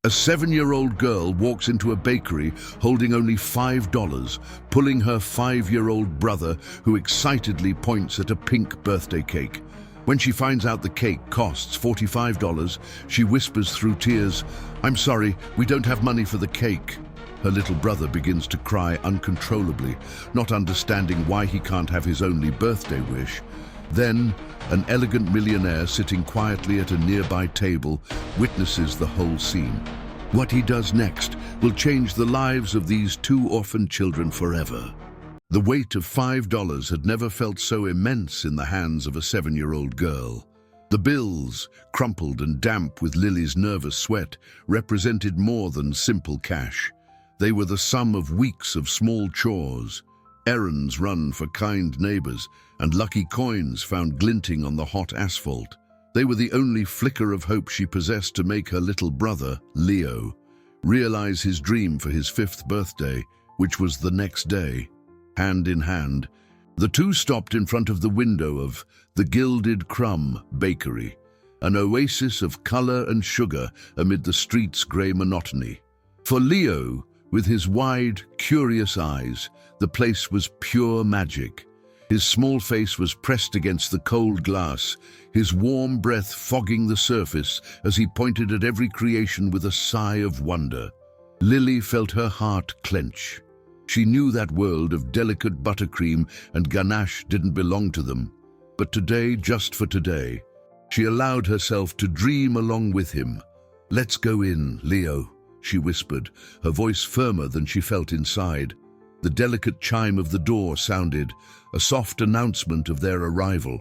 A 7-year-old girl walks into a bakery holding only $5, pulling her 5-year-old brother, who excitedly points at a pink birthday cake. When she finds out the cake costs $45, she whispers through tears, "I'm sorry, we don't have money for the cake." Her little brother begins to cry uncontrollably, not understanding why he can't have his only birthday wish. Then, an elegant millionaire sitting quietly at a nearby table witnesses the whole scene. What he does next will change the lives of these 2 orphan children forever. The weight of $5 had never felt so immense in the hands of a 7-year-old girl. The bills, crumpled and damp with Lily's nervous sweat, represented more than simple cash. They were the sum of weeks of small chores, errands run for kind neighbors, and lucky coins found glinting on the hot asphalt. They were the only flicker of hope she possessed to make her little brother, Leo, realize his dream for his 5th birthday, which was the next day. Hand in hand, the two stopped in front of the window of the Gilded Crumb Bakery, an oasis of color and sugar amid the street's gray monotony. For Leo, with his wide, curious eyes, the place was pure magic. His small face was pressed against the cold glass, his warm breath fogging the surface as he pointed at every creation with a sigh of wonder. Lily felt her heart clench. She knew that world of delicate buttercream and ganache didn't belong to them. But today, just for today, she allowed herself to dream along with him. "Let's go in, Leo," she whispered, her voice firmer than she felt inside. The delicate chime of the door sounded, a soft announcement of their arrival,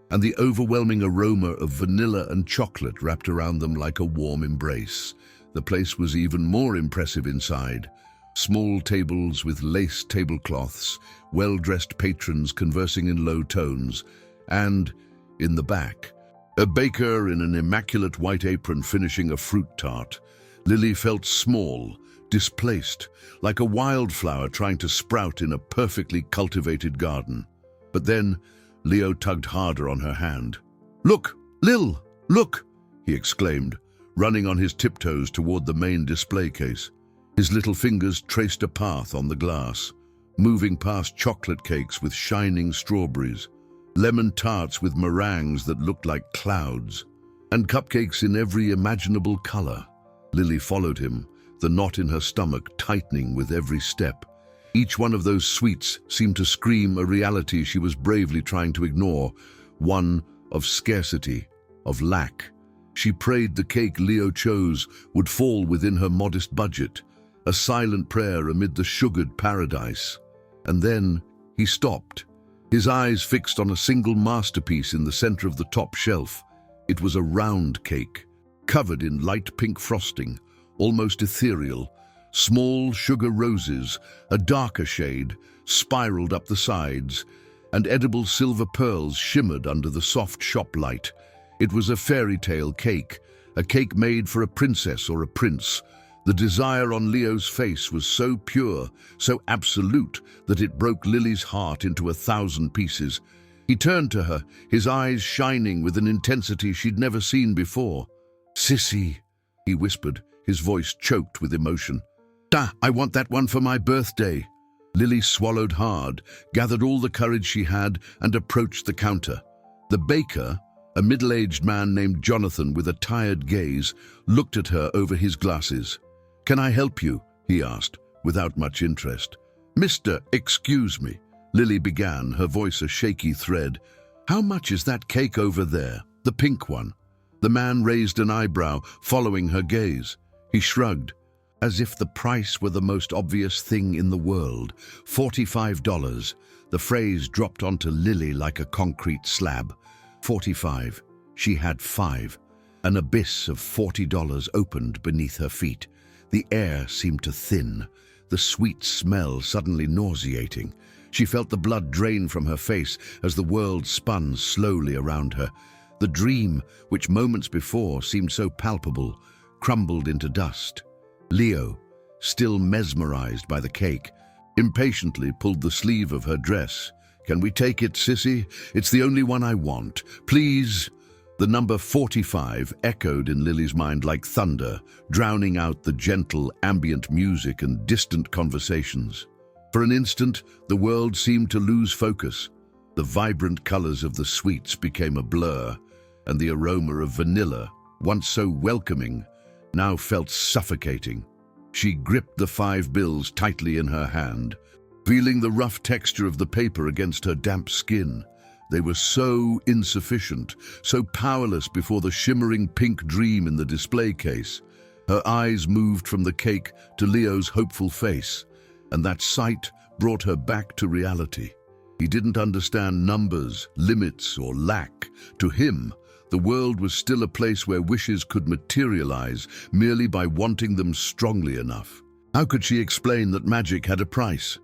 and the overwhelming aroma of vanilla and chocolate wrapped around them like a warm embrace. The place was even more impressive inside. Small tables with lace tablecloths, well-dressed patrons conversing in low tones, and, in the back, a baker in an immaculate white apron finishing a fruit tart. Lily felt small, displaced, like a wildflower trying to sprout in a perfectly cultivated garden. But then, Leo tugged harder on her hand. "Look, Lil, look!" he exclaimed, running on his tiptoes toward the main display case. His little fingers traced a path on the glass, moving past chocolate cakes with shining strawberries, lemon tarts with meringues that looked like clouds, and cupcakes in every imaginable color. Lily followed him, the knot in her stomach tightening with every step. Each one of those sweets seemed to scream a reality she was bravely trying to ignore, one of scarcity, of lack. She prayed the cake Leo chose would fall within her modest budget, a silent prayer amid the sugared paradise. And then he stopped, his eyes fixed on a single masterpiece in the center of the top shelf. It was a round cake, covered in light pink frosting, almost ethereal. Small sugar roses, a darker shade, spiraled up the sides, and edible silver pearls shimmered under the soft shop light. It was a fairy tale cake, a cake made for a princess or a prince. The desire on Leo's face was so pure, so absolute, that it broke Lily's heart into 1,000 pieces. He turned to her, his eyes shining with an intensity she'd never seen before. "Sissy," he whispered, his voice choked with emotion. "I want that one for my birthday." Lily swallowed hard, gathered all the courage she had, and approached the counter. The baker, a middle-aged man named Jonathan with a tired gaze, looked at her over his glasses. "Can I help you?" he asked, without much interest. "Mr. Excuse me," Lily began, her voice a shaky thread. "How much is that cake over there, the pink one?" The man raised an eyebrow, following her gaze. He shrugged, as if the price were the most obvious thing in the world. $45. The phrase dropped onto Lily like a concrete slab. 45. She had 5. An abyss of $40 opened beneath her feet. The air seemed to thin, the sweet smell suddenly nauseating. She felt the blood drain from her face as the world spun slowly around her. The dream, which moments before seemed so palpable, crumbled into dust. Leo, still mesmerized by the cake, impatiently pulled the sleeve of her dress. "Can we take it, Sissy? It's the only one I want. Please." The number 45 echoed in Lily's mind like thunder, drowning out the gentle, ambient music and distant conversations. For an instant, the world seemed to lose focus. The vibrant colors of the sweets became a blur, and the aroma of vanilla, once so welcoming, now felt suffocating. She gripped the 5 bills tightly in her hand, feeling the rough texture of the paper against her damp skin. They were so insufficient, so powerless before the shimmering pink dream in the display case. Her eyes moved from the cake to Leo's hopeful face, and that sight brought her back to reality. He didn't understand numbers, limits, or lack. To him, the world was still a place where wishes could materialize merely by wanting them strongly enough. How could she explain that magic had a price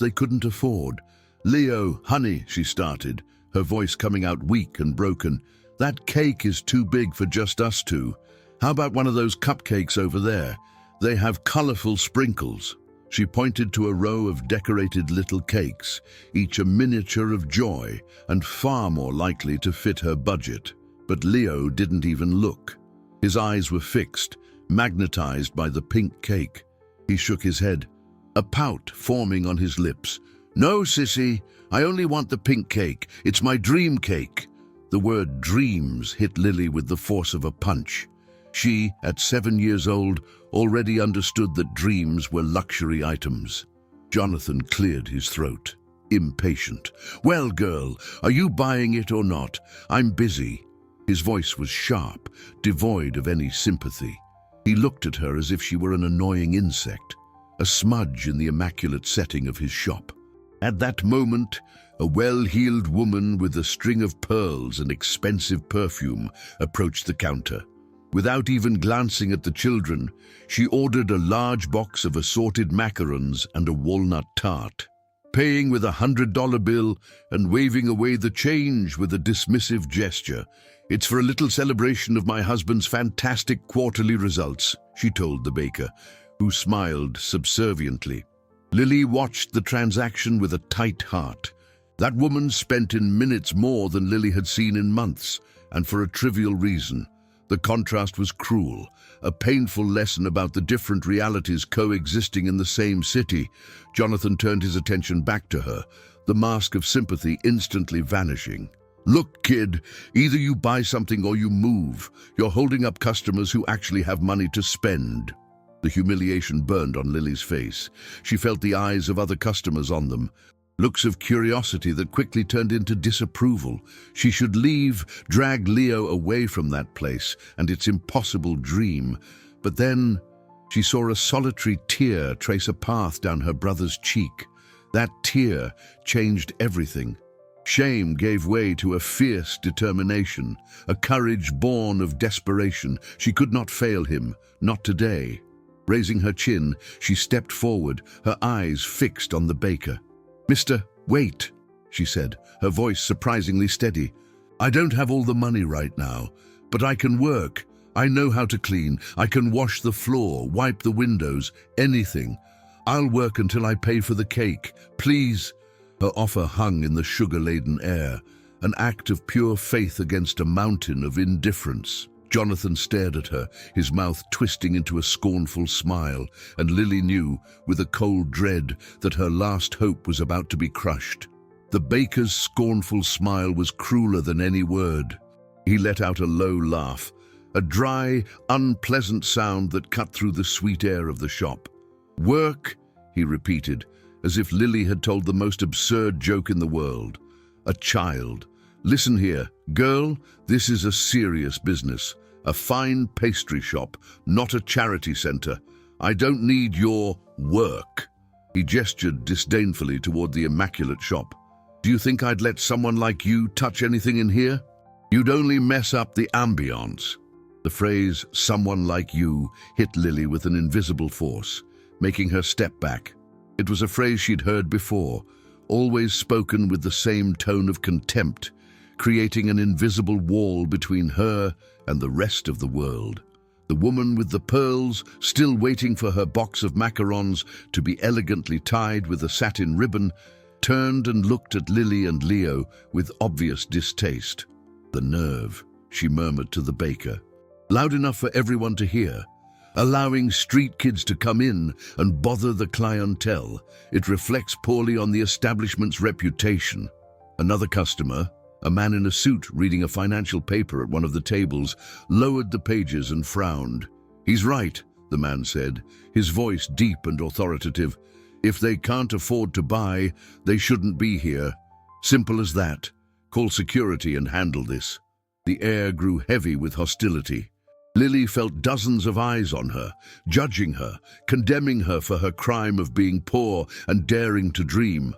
they couldn't afford? "Leo, honey," she started, her voice coming out weak and broken. "That cake is too big for just us two. How about one of those cupcakes over there? They have colorful sprinkles." She pointed to a row of decorated little cakes, each a miniature of joy and far more likely to fit her budget. But Leo didn't even look. His eyes were fixed, magnetized by the pink cake. He shook his head, a pout forming on his lips. "No, sissy, I only want the pink cake. It's my dream cake." The word dreams hit Lily with the force of a punch. She, at 7 years old, already understood that dreams were luxury items. Jonathan cleared his throat, impatient. "Well, girl, are you buying it or not? I'm busy." His voice was sharp, devoid of any sympathy. He looked at her as if she were an annoying insect, a smudge in the immaculate setting of his shop. At that moment, a well-heeled woman with a string of pearls and expensive perfume approached the counter. Without even glancing at the children, she ordered a large box of assorted macarons and a walnut tart. Paying with $100 bill and waving away the change with a dismissive gesture. "It's for a little celebration of my husband's fantastic quarterly results," she told the baker, who smiled subserviently. Lily watched the transaction with a tight heart. That woman spent in minutes more than Lily had seen in months, and for a trivial reason. The contrast was cruel, a painful lesson about the different realities coexisting in the same city. Jonathan turned his attention back to her, the mask of sympathy instantly vanishing. "Look, kid, either you buy something or you move. You're holding up customers who actually have money to spend." The humiliation burned on Lily's face. She felt the eyes of other customers on them, looks of curiosity that quickly turned into disapproval. She should leave, drag Leo away from that place and its impossible dream. But then she saw a solitary tear trace a path down her brother's cheek. That tear changed everything. Shame gave way to a fierce determination, a courage born of desperation. She could not fail him, not today. Raising her chin, she stepped forward, her eyes fixed on the baker. "Mister, wait," she said, her voice surprisingly steady. "I don't have all the money right now, but I can work. I know how to clean. I can wash the floor, wipe the windows, anything. I'll work until I pay for the cake. Please." Her offer hung in the sugar-laden air, an act of pure faith against a mountain of indifference. Jonathan stared at her, his mouth twisting into a scornful smile, and Lily knew, with a cold dread, that her last hope was about to be crushed. The baker's scornful smile was crueler than any word. He let out a low laugh, a dry, unpleasant sound that cut through the sweet air of the shop. "Work," he repeated, as if Lily had told the most absurd joke in the world. A child. "Listen here, girl, this is a serious business. A fine pastry shop, not a charity center. I don't need your work." He gestured disdainfully toward the immaculate shop. "Do you think I'd let someone like you touch anything in here? You'd only mess up the ambiance." The phrase, "someone like you," hit Lily with an invisible force, making her step back. It was a phrase she'd heard before, always spoken with the same tone of contempt, creating an invisible wall between her and the rest of the world. The woman with the pearls, still waiting for her box of macarons to be elegantly tied with a satin ribbon, turned and looked at Lily and Leo with obvious distaste. The nerve. she murmured to the baker. Loud enough for everyone to hear. Allowing street kids to come in and bother the clientele, it reflects poorly on the establishment's reputation. Another customer, a man in a suit reading a financial paper at one of the tables, lowered the pages and frowned. "He's right," the man said, his voice deep and authoritative. "If they can't afford to buy, they shouldn't be here. Simple as that. Call security and handle this." The air grew heavy with hostility. Lily felt dozens of eyes on her, judging her, condemning her for her crime of being poor and daring to dream.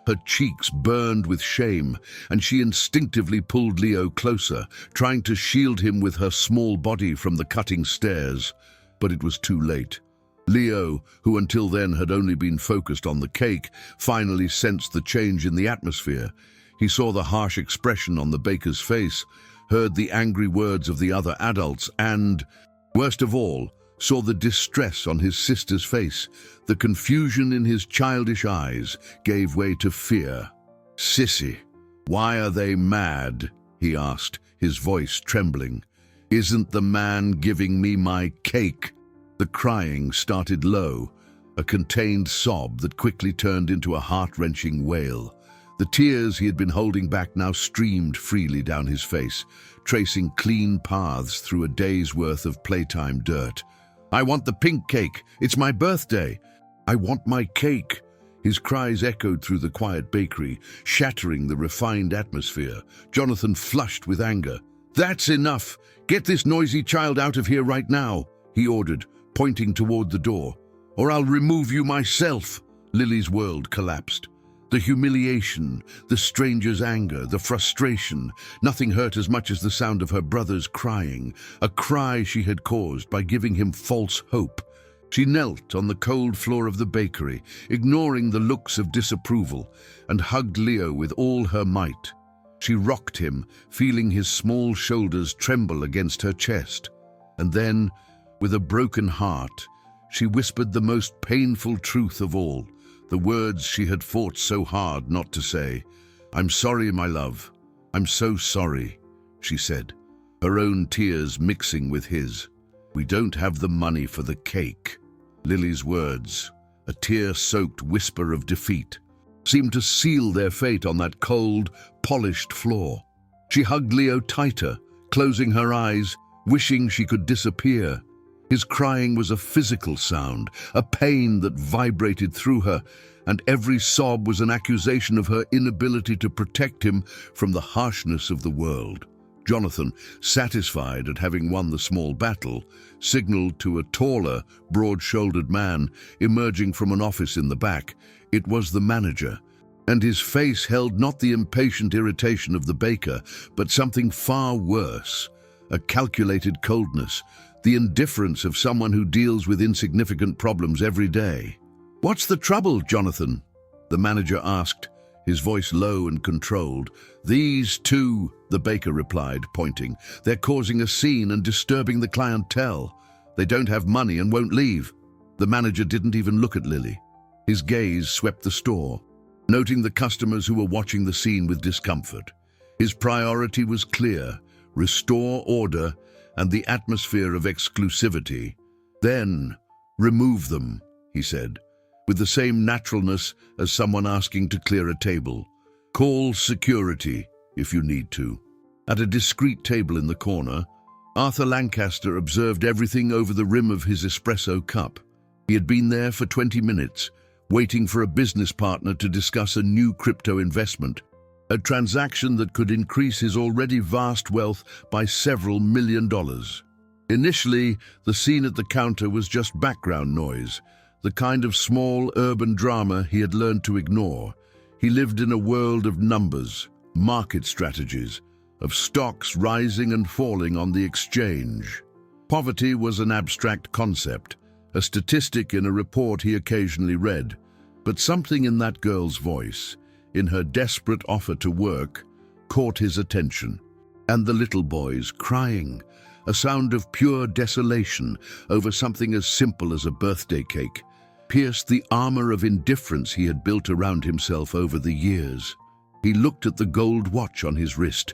Her cheeks burned with shame, and she instinctively pulled Leo closer, trying to shield him with her small body from the cutting stares. But it was too late. Leo, who until then had only been focused on the cake, finally sensed the change in the atmosphere. He saw the harsh expression on the baker's face, heard the angry words of the other adults, and, worst of all, saw the distress on his sister's face. The confusion in his childish eyes gave way to fear. "Sissy, why are they mad?" he asked, his voice trembling. "Isn't the man giving me my cake?" The crying started low, a contained sob that quickly turned into a heart-wrenching wail. The tears he had been holding back now streamed freely down his face, tracing clean paths through a day's worth of playtime dirt. "I want the pink cake! It's my birthday! I want my cake!" His cries echoed through the quiet bakery, shattering the refined atmosphere. Jonathan flushed with anger. "That's enough! Get this noisy child out of here right now!" he ordered, pointing toward the door. "Or I'll remove you myself!" Lily's world collapsed. The humiliation, the stranger's anger, the frustration, nothing hurt as much as the sound of her brother's crying, a cry she had caused by giving him false hope. She knelt on the cold floor of the bakery, ignoring the looks of disapproval, and hugged Leo with all her might. She rocked him, feeling his small shoulders tremble against her chest. And then, with a broken heart, she whispered the most painful truth of all, the words she had fought so hard not to say. "I'm sorry, my love. I'm so sorry," she said, her own tears mixing with his. "We don't have the money for the cake." Lily's words, a tear-soaked whisper of defeat, seemed to seal their fate on that cold, polished floor. She hugged Leo tighter, closing her eyes, wishing she could disappear. His crying was a physical sound, a pain that vibrated through her, and every sob was an accusation of her inability to protect him from the harshness of the world. Jonathan, satisfied at having won the small battle, signaled to a taller, broad-shouldered man emerging from an office in the back. It was the manager, and his face held not the impatient irritation of the baker, but something far worse, a calculated coldness, the indifference of someone who deals with insignificant problems every day. "What's the trouble, Jonathan?" the manager asked, his voice low and controlled. "These two," the baker replied, pointing. "They're causing a scene and disturbing the clientele. They don't have money and won't leave." The manager didn't even look at Lily. His gaze swept the store, noting the customers who were watching the scene with discomfort. His priority was clear: restore order and the atmosphere of exclusivity. "Then, remove them," he said, with the same naturalness as someone asking to clear a table. "Call security if you need to." At a discreet table in the corner, Arthur Lancaster observed everything over the rim of his espresso cup. He had been there for 20 minutes, waiting for a business partner to discuss a new crypto investment, a transaction that could increase his already vast wealth by several $1 million. Initially, the scene at the counter was just background noise, the kind of small urban drama he had learned to ignore. He lived in a world of numbers, market strategies, of stocks rising and falling on the exchange. Poverty was an abstract concept, a statistic in a report he occasionally read. But something in that girl's voice, in her desperate offer to work, caught his attention. And the little boys crying, a sound of pure desolation over something as simple as a birthday cake, pierced the armor of indifference he had built around himself over the years. He looked at the gold watch on his wrist.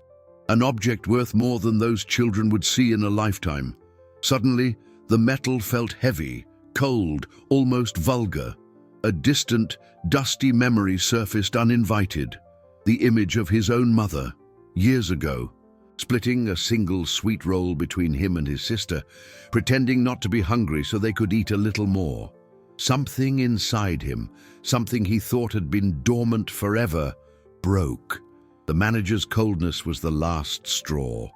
an object worth more than those children would see in a lifetime. Suddenly, the metal felt heavy, cold, almost vulgar. A distant, dusty memory surfaced uninvited. The image of his own mother, years ago, splitting a single sweet roll between him and his sister, pretending not to be hungry so they could eat a little more. Something inside him, something he thought had been dormant forever, broke. The manager's coldness was the last straw.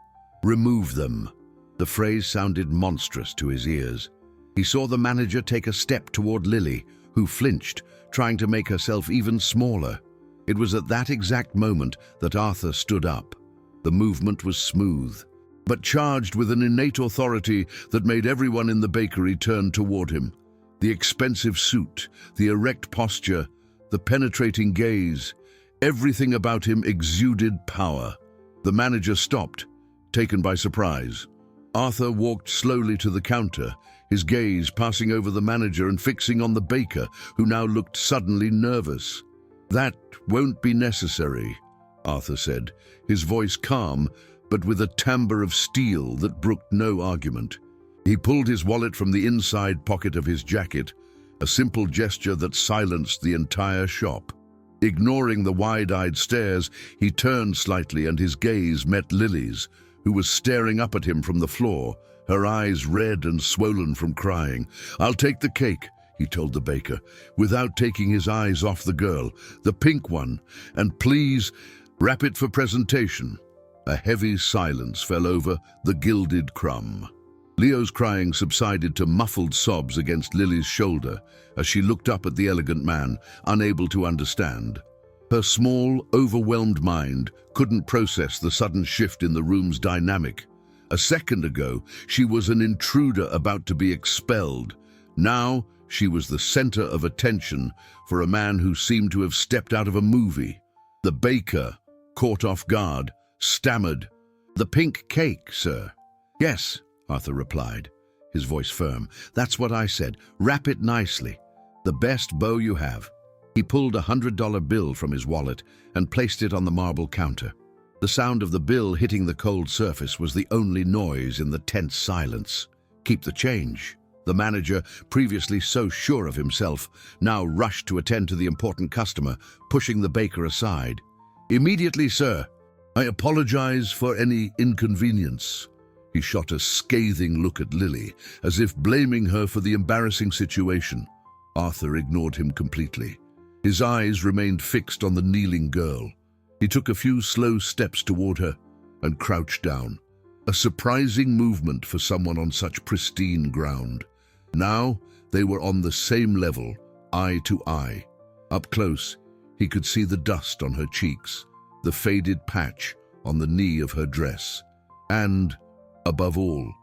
Remove them. The phrase sounded monstrous to his ears. He saw the manager take a step toward Lily, who flinched, trying to make herself even smaller. It was at that exact moment that Arthur stood up. The movement was smooth, but charged with an innate authority that made everyone in the bakery turn toward him. The expensive suit, the erect posture, the penetrating gaze, everything about him exuded power. The manager stopped, taken by surprise. Arthur walked slowly to the counter, his gaze passing over the manager and fixing on the baker, who now looked suddenly nervous. "That won't be necessary," Arthur said, his voice calm, but with a timbre of steel that brooked no argument. He pulled his wallet from the inside pocket of his jacket, a simple gesture that silenced the entire shop. Ignoring the wide-eyed stares, he turned slightly and his gaze met Lily's, who was staring up at him from the floor, her eyes red and swollen from crying. "I'll take the cake," he told the baker, without taking his eyes off the girl, "the pink one, and please wrap it for presentation." A heavy silence fell over the gilded crumb. Leo's crying subsided to muffled sobs against Lily's shoulder as she looked up at the elegant man, unable to understand. Her small, overwhelmed mind couldn't process the sudden shift in the room's dynamic. A second ago, she was an intruder about to be expelled. Now, she was the center of attention for a man who seemed to have stepped out of a movie. The baker, caught off guard, stammered, "The pink cake, sir." "Yes," Arthur replied, his voice firm. "That's what I said. Wrap it nicely. The best bow you have." He pulled a $100 bill from his wallet and placed it on the marble counter. The sound of the bill hitting the cold surface was the only noise in the tense silence. "Keep the change." The manager, previously so sure of himself, now rushed to attend to the important customer, pushing the baker aside. "Immediately, sir. I apologize for any inconvenience." He shot a scathing look at Lily, as if blaming her for the embarrassing situation. Arthur ignored him completely. His eyes remained fixed on the kneeling girl. He took a few slow steps toward her and crouched down. A surprising movement for someone on such pristine ground. Now they were on the same level, eye to eye. Up close, he could see the dust on her cheeks, the faded patch on the knee of her dress, and, above all,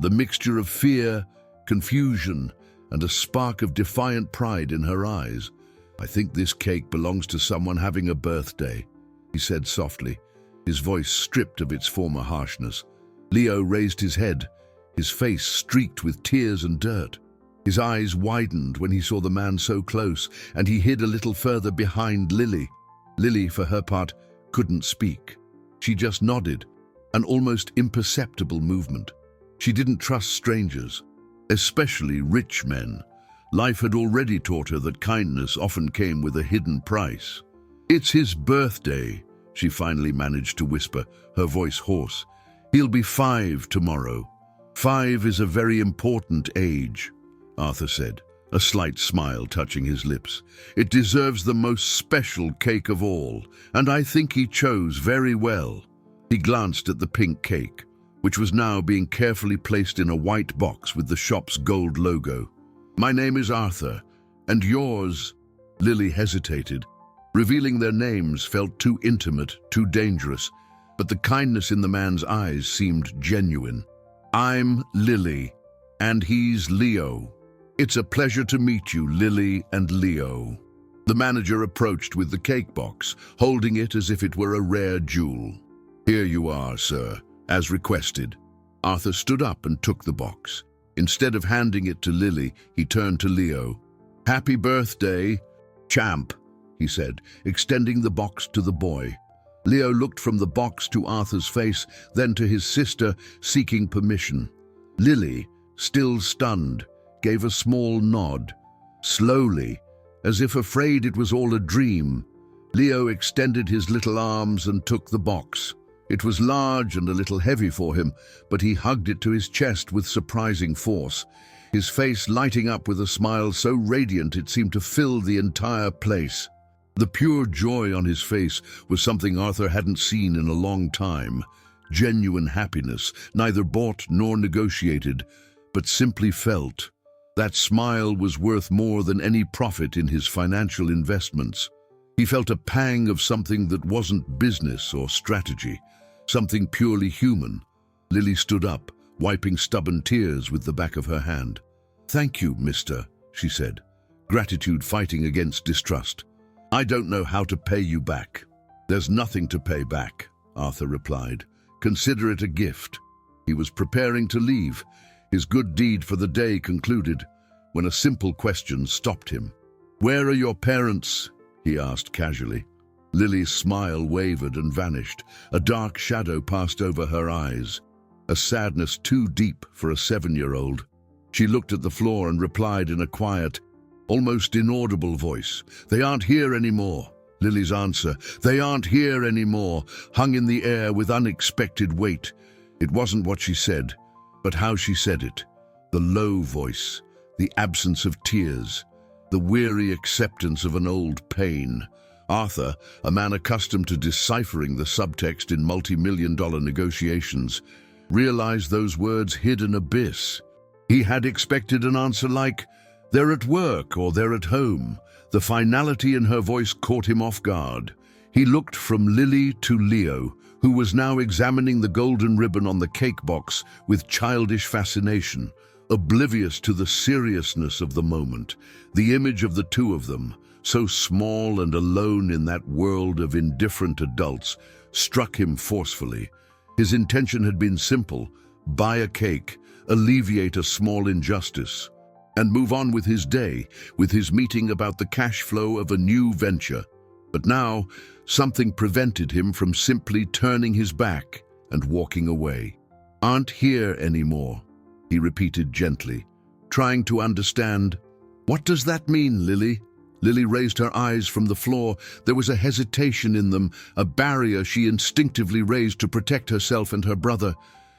the mixture of fear, confusion, and a spark of defiant pride in her eyes. "I think this cake belongs to someone having a birthday," he said softly, his voice stripped of its former harshness. Leo raised his head, his face streaked with tears and dirt. His eyes widened when he saw the man so close, and he hid a little further behind Lily. Lily, for her part, couldn't speak. She just nodded, an almost imperceptible movement. She didn't trust strangers, especially rich men. Life had already taught her that kindness often came with a hidden price. "It's his birthday," she finally managed to whisper, her voice hoarse. "He'll be 5 tomorrow. 5 is a very important age," Arthur said, a slight smile touching his lips. "It deserves the most special cake of all, and I think he chose very well." He glanced at the pink cake, which was now being carefully placed in a white box with the shop's gold logo. "My name is Arthur, and yours?" Lily hesitated. Revealing their names felt too intimate, too dangerous, but the kindness in the man's eyes seemed genuine. "I'm Lily, and he's Leo. It's a pleasure to meet you, Lily and Leo." The manager approached with the cake box, holding it as if it were a rare jewel. "Here you are, sir, as requested." Arthur stood up and took the box. Instead of handing it to Lily, he turned to Leo. "Happy birthday, champ," he said, extending the box to the boy. Leo looked from the box to Arthur's face, then to his sister, seeking permission. Lily, still stunned, gave a small nod. Slowly, as if afraid it was all a dream, Leo extended his little arms and took the box. It was large and a little heavy for him, but he hugged it to his chest with surprising force, his face lighting up with a smile so radiant it seemed to fill the entire place. The pure joy on his face was something Arthur hadn't seen in a long time. Genuine happiness, neither bought nor negotiated, but simply felt. That smile was worth more than any profit in his financial investments. He felt a pang of something that wasn't business or strategy, something purely human. Lily stood up, wiping stubborn tears with the back of her hand. "Thank you, mister," she said, gratitude fighting against distrust. "I don't know how to pay you back." "There's nothing to pay back," Arthur replied. "Consider it a gift." He was preparing to leave, his good deed for the day concluded, when a simple question stopped him. "Where are your parents?" he asked casually. Lily's smile wavered and vanished. A dark shadow passed over her eyes, a sadness too deep for a 7-year-old. She looked at the floor and replied in a quiet, almost inaudible voice, "They aren't here anymore." Lily's answer, "They aren't here anymore," hung in the air with unexpected weight. It wasn't what she said, but how she said it. The low voice, the absence of tears, the weary acceptance of an old pain. Arthur, a man accustomed to deciphering the subtext in multi-million-dollar negotiations, realized those words hid an abyss. He had expected an answer like, "They're at work" or "They're at home." The finality in her voice caught him off guard. He looked from Lily to Leo, who was now examining the golden ribbon on the cake box with childish fascination, oblivious to the seriousness of the moment. The image of the two of them, so small and alone in that world of indifferent adults, struck him forcefully. His intention had been simple: buy a cake, alleviate a small injustice, and move on with his day, with his meeting about the cash flow of a new venture. But now, something prevented him from simply turning his back and walking away. "Aren't here anymore," he repeated gently, trying to understand. "What does that mean, Lily?" Lily raised her eyes from the floor. There was a hesitation in them, a barrier she instinctively raised to protect herself and her brother.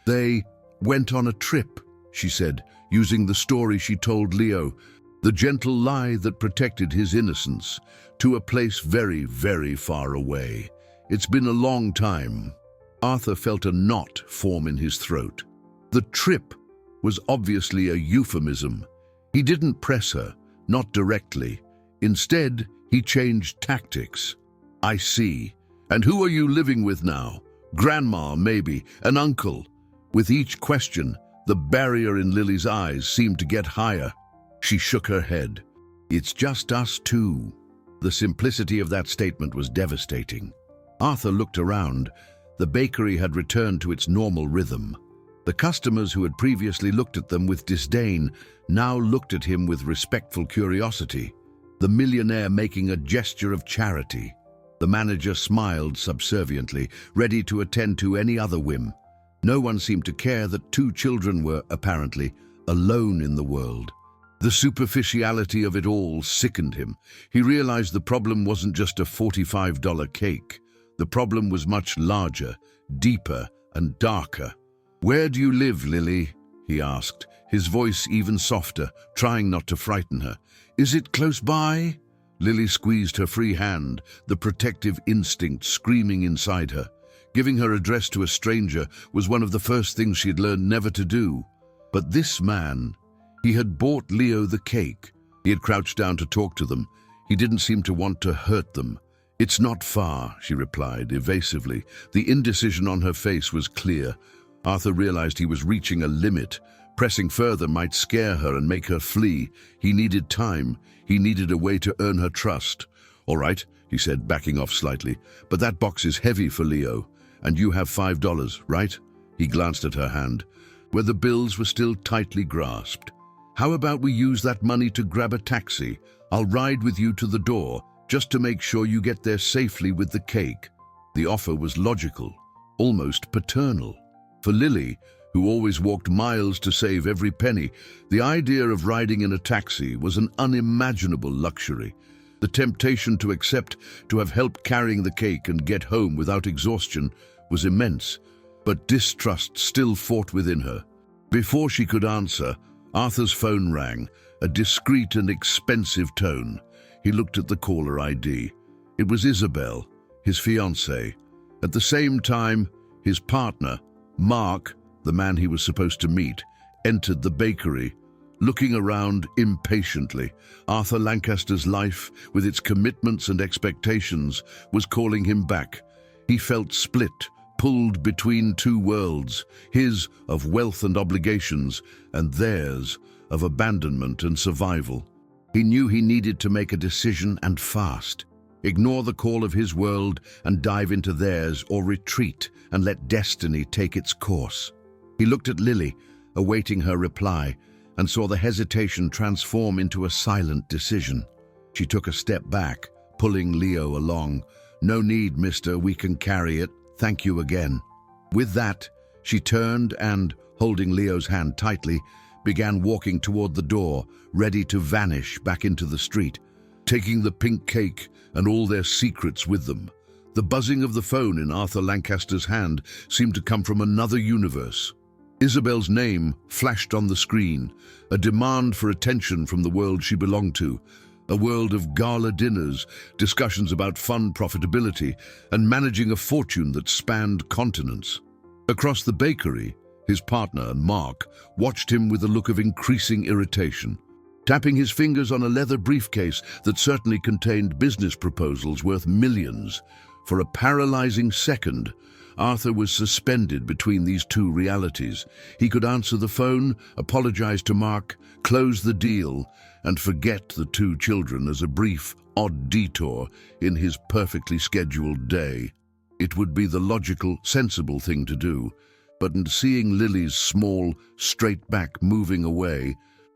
"They went on a trip," she said, using the story she told Leo, the gentle lie that protected his innocence, to a place very, very far away. "It's been a long time." Arthur felt a knot form in his throat. The trip was obviously a euphemism. He didn't press her, not directly. Instead, he changed tactics. "I see. And who are you living with now? Grandma, maybe, an uncle?" With each question, the barrier in Lily's eyes seemed to get higher. She shook her head. "It's just us two." The simplicity of that statement was devastating. Arthur looked around. The bakery had returned to its normal rhythm. The customers who had previously looked at them with disdain now looked at him with respectful curiosity. The millionaire making a gesture of charity. The manager smiled subserviently, ready to attend to any other whim. No one seemed to care that 2 children were, apparently, alone in the world. The superficiality of it all sickened him. He realized the problem wasn't just a $45 cake. The problem was much larger, deeper, and darker. "Where do you live, Lily?" he asked, his voice even softer, trying not to frighten her. "Is it close by?" Lily squeezed her free hand, the protective instinct screaming inside her. Giving her address to a stranger was one of the first things she had learned never to do. But this man, he had bought Leo the cake. He had crouched down to talk to them. He didn't seem to want to hurt them. "It's not far," she replied, evasively. The indecision on her face was clear. Arthur realized he was reaching a limit. Pressing further might scare her and make her flee. He needed time. He needed a way to earn her trust. "All right," he said, backing off slightly. "But that box is heavy for Leo. And you have $5, right?" He glanced at her hand, where the bills were still tightly grasped. "How about we use that money to grab a taxi? I'll ride with you to the door, just to make sure you get there safely with the cake." The offer was logical, almost paternal. For Lily, who always walked miles to save every penny, the idea of riding in a taxi was an unimaginable luxury. The temptation to accept to have help carrying the cake and get home without exhaustion was immense, but distrust still fought within her. Before she could answer, Arthur's phone rang, a discreet and expensive tone. He looked at the caller ID. It was Isabel, his fiancée. At the same time, his partner, Mark, the man he was supposed to meet, entered the bakery. Looking around impatiently, Arthur Lancaster's life, with its commitments and expectations, was calling him back. He felt split, pulled between two worlds, his of wealth and obligations, and theirs of abandonment and survival. He knew he needed to make a decision, and fast. Ignore the call of his world and dive into theirs, or retreat and let destiny take its course. He looked at Lily, awaiting her reply, and saw the hesitation transform into a silent decision. She took a step back, pulling Leo along. "No need, mister, we can carry it. Thank you again." With that, she turned and, holding Leo's hand tightly, began walking toward the door, ready to vanish back into the street, taking the pink cake and all their secrets with them. The buzzing of the phone in Arthur Lancaster's hand seemed to come from another universe. Isabel's name flashed on the screen, a demand for attention from the world she belonged to, a world of gala dinners, discussions about fund profitability, and managing a fortune that spanned continents. Across the bakery, his partner, Mark, watched him with a look of increasing irritation. Tapping his fingers on a leather briefcase that certainly contained business proposals worth millions. For a paralyzing second, Arthur was suspended between these two realities. He could answer the phone, apologize to Mark, close the deal, and forget the two children as a brief, odd detour in his perfectly scheduled day. It would be the logical, sensible thing to do, but in seeing Lily's small, straight back moving away,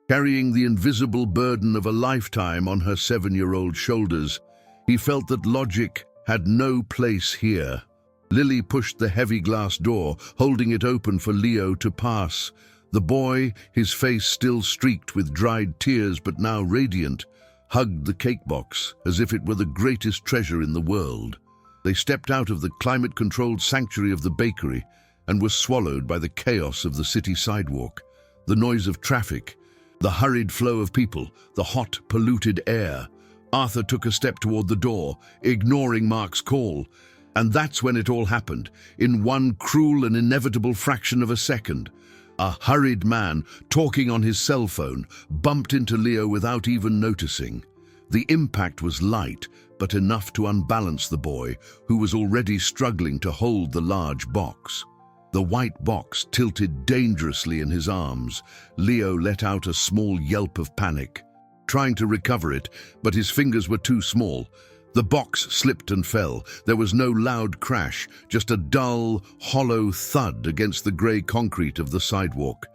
carrying the invisible burden of a lifetime on her 7-year-old shoulders, he felt that logic had no place here. Lily pushed the heavy glass door, holding it open for Leo to pass. The boy, his face still streaked with dried tears but now radiant, hugged the cake box as if it were the greatest treasure in the world. They stepped out of the climate-controlled sanctuary of the bakery and were swallowed by the chaos of the city sidewalk, the noise of traffic, the hurried flow of people, the hot, polluted air. Arthur took a step toward the door, ignoring Mark's call. And that's when it all happened, in one cruel and inevitable fraction of a second. A hurried man, talking on his cell phone, bumped into Leo without even noticing. The impact was light, but enough to unbalance the boy, who was already struggling to hold the large box. The white box tilted dangerously in his arms. Leo let out a small yelp of panic, trying to recover it, but his fingers were too small. The box slipped and fell. There was no loud crash, just a dull, hollow thud against the grey concrete of the sidewalk,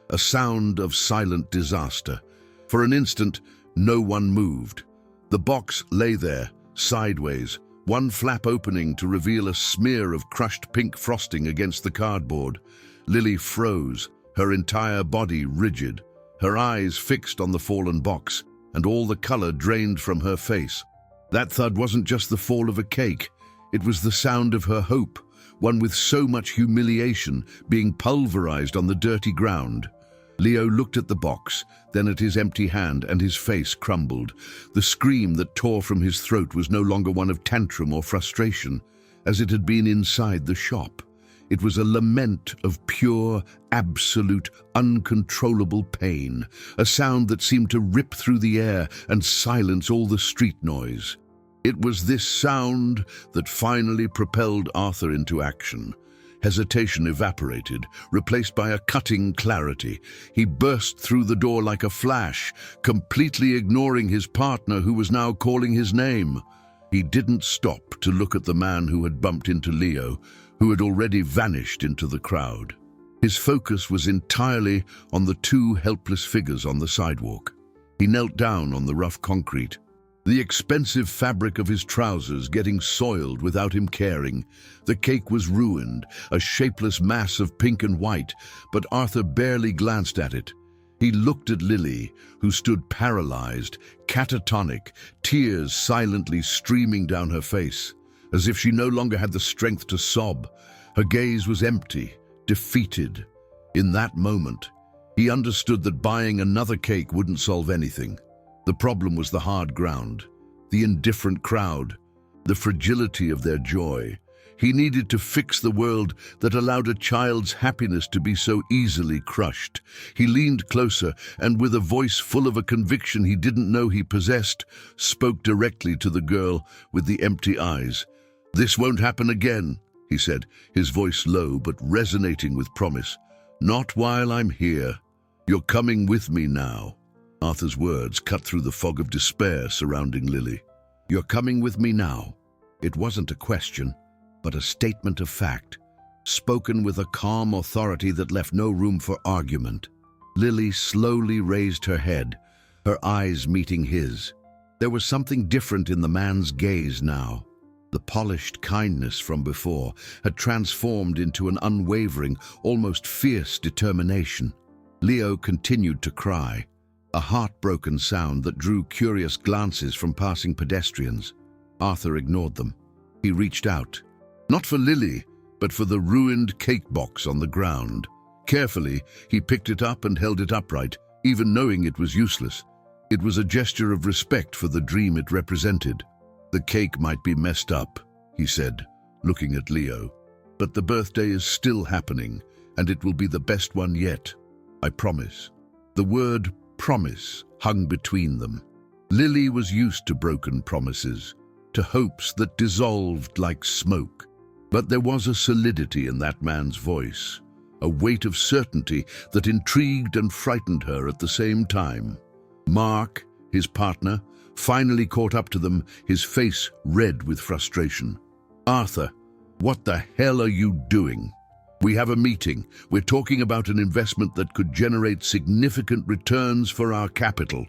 a sound of silent disaster. For an instant, no one moved. The box lay there, sideways, one flap opening to reveal a smear of crushed pink frosting against the cardboard. Lily froze, her entire body rigid, her eyes fixed on the fallen box, and all the color drained from her face. That thud wasn't just the fall of a cake. It was the sound of her hope, one with so much humiliation, being pulverized on the dirty ground. Leo looked at the box, then at his empty hand, and his face crumbled. The scream that tore from his throat was no longer one of tantrum or frustration, as it had been inside the shop. It was a lament of pure, absolute, uncontrollable pain, a sound that seemed to rip through the air and silence all the street noise. It was this sound that finally propelled Arthur into action. Hesitation evaporated, replaced by a cutting clarity. He burst through the door like a flash, completely ignoring his partner who was now calling his name. He didn't stop to look at the man who had bumped into Leo, who had already vanished into the crowd. His focus was entirely on the two helpless figures on the sidewalk. He knelt down on the rough concrete. The expensive fabric of his trousers getting soiled without him caring. The cake was ruined, a shapeless mass of pink and white, but Arthur barely glanced at it. He looked at Lily, who stood paralyzed, catatonic, tears silently streaming down her face, as if she no longer had the strength to sob. Her gaze was empty, defeated. In that moment, he understood that buying another cake wouldn't solve anything. The problem was the hard ground, the indifferent crowd, the fragility of their joy. He needed to fix the world that allowed a child's happiness to be so easily crushed. He leaned closer and, with a voice full of a conviction he didn't know he possessed, spoke directly to the girl with the empty eyes. "This won't happen again," he said, his voice low but resonating with promise. "Not while I'm here. You're coming with me now." Arthur's words cut through the fog of despair surrounding Lily. "You're coming with me now." It wasn't a question, but a statement of fact, spoken with a calm authority that left no room for argument. Lily slowly raised her head, her eyes meeting his. There was something different in the man's gaze now. The polished kindness from before had transformed into an unwavering, almost fierce determination. Leo continued to cry, a heartbroken sound that drew curious glances from passing pedestrians. Arthur ignored them. He reached out, not for Lily, but for the ruined cake box on the ground. Carefully, he picked it up and held it upright, even knowing it was useless. It was a gesture of respect for the dream it represented. "The cake might be messed up," he said, looking at Leo, "but the birthday is still happening, and it will be the best one yet. I promise." The word promise hung between them. Lily was used to broken promises, to hopes that dissolved like smoke. But there was a solidity in that man's voice, a weight of certainty that intrigued and frightened her at the same time. Mark, his partner, finally caught up to them, his face red with frustration. "Arthur, what the hell are you doing? We have a meeting. We're talking about an investment that could generate significant returns for our capital."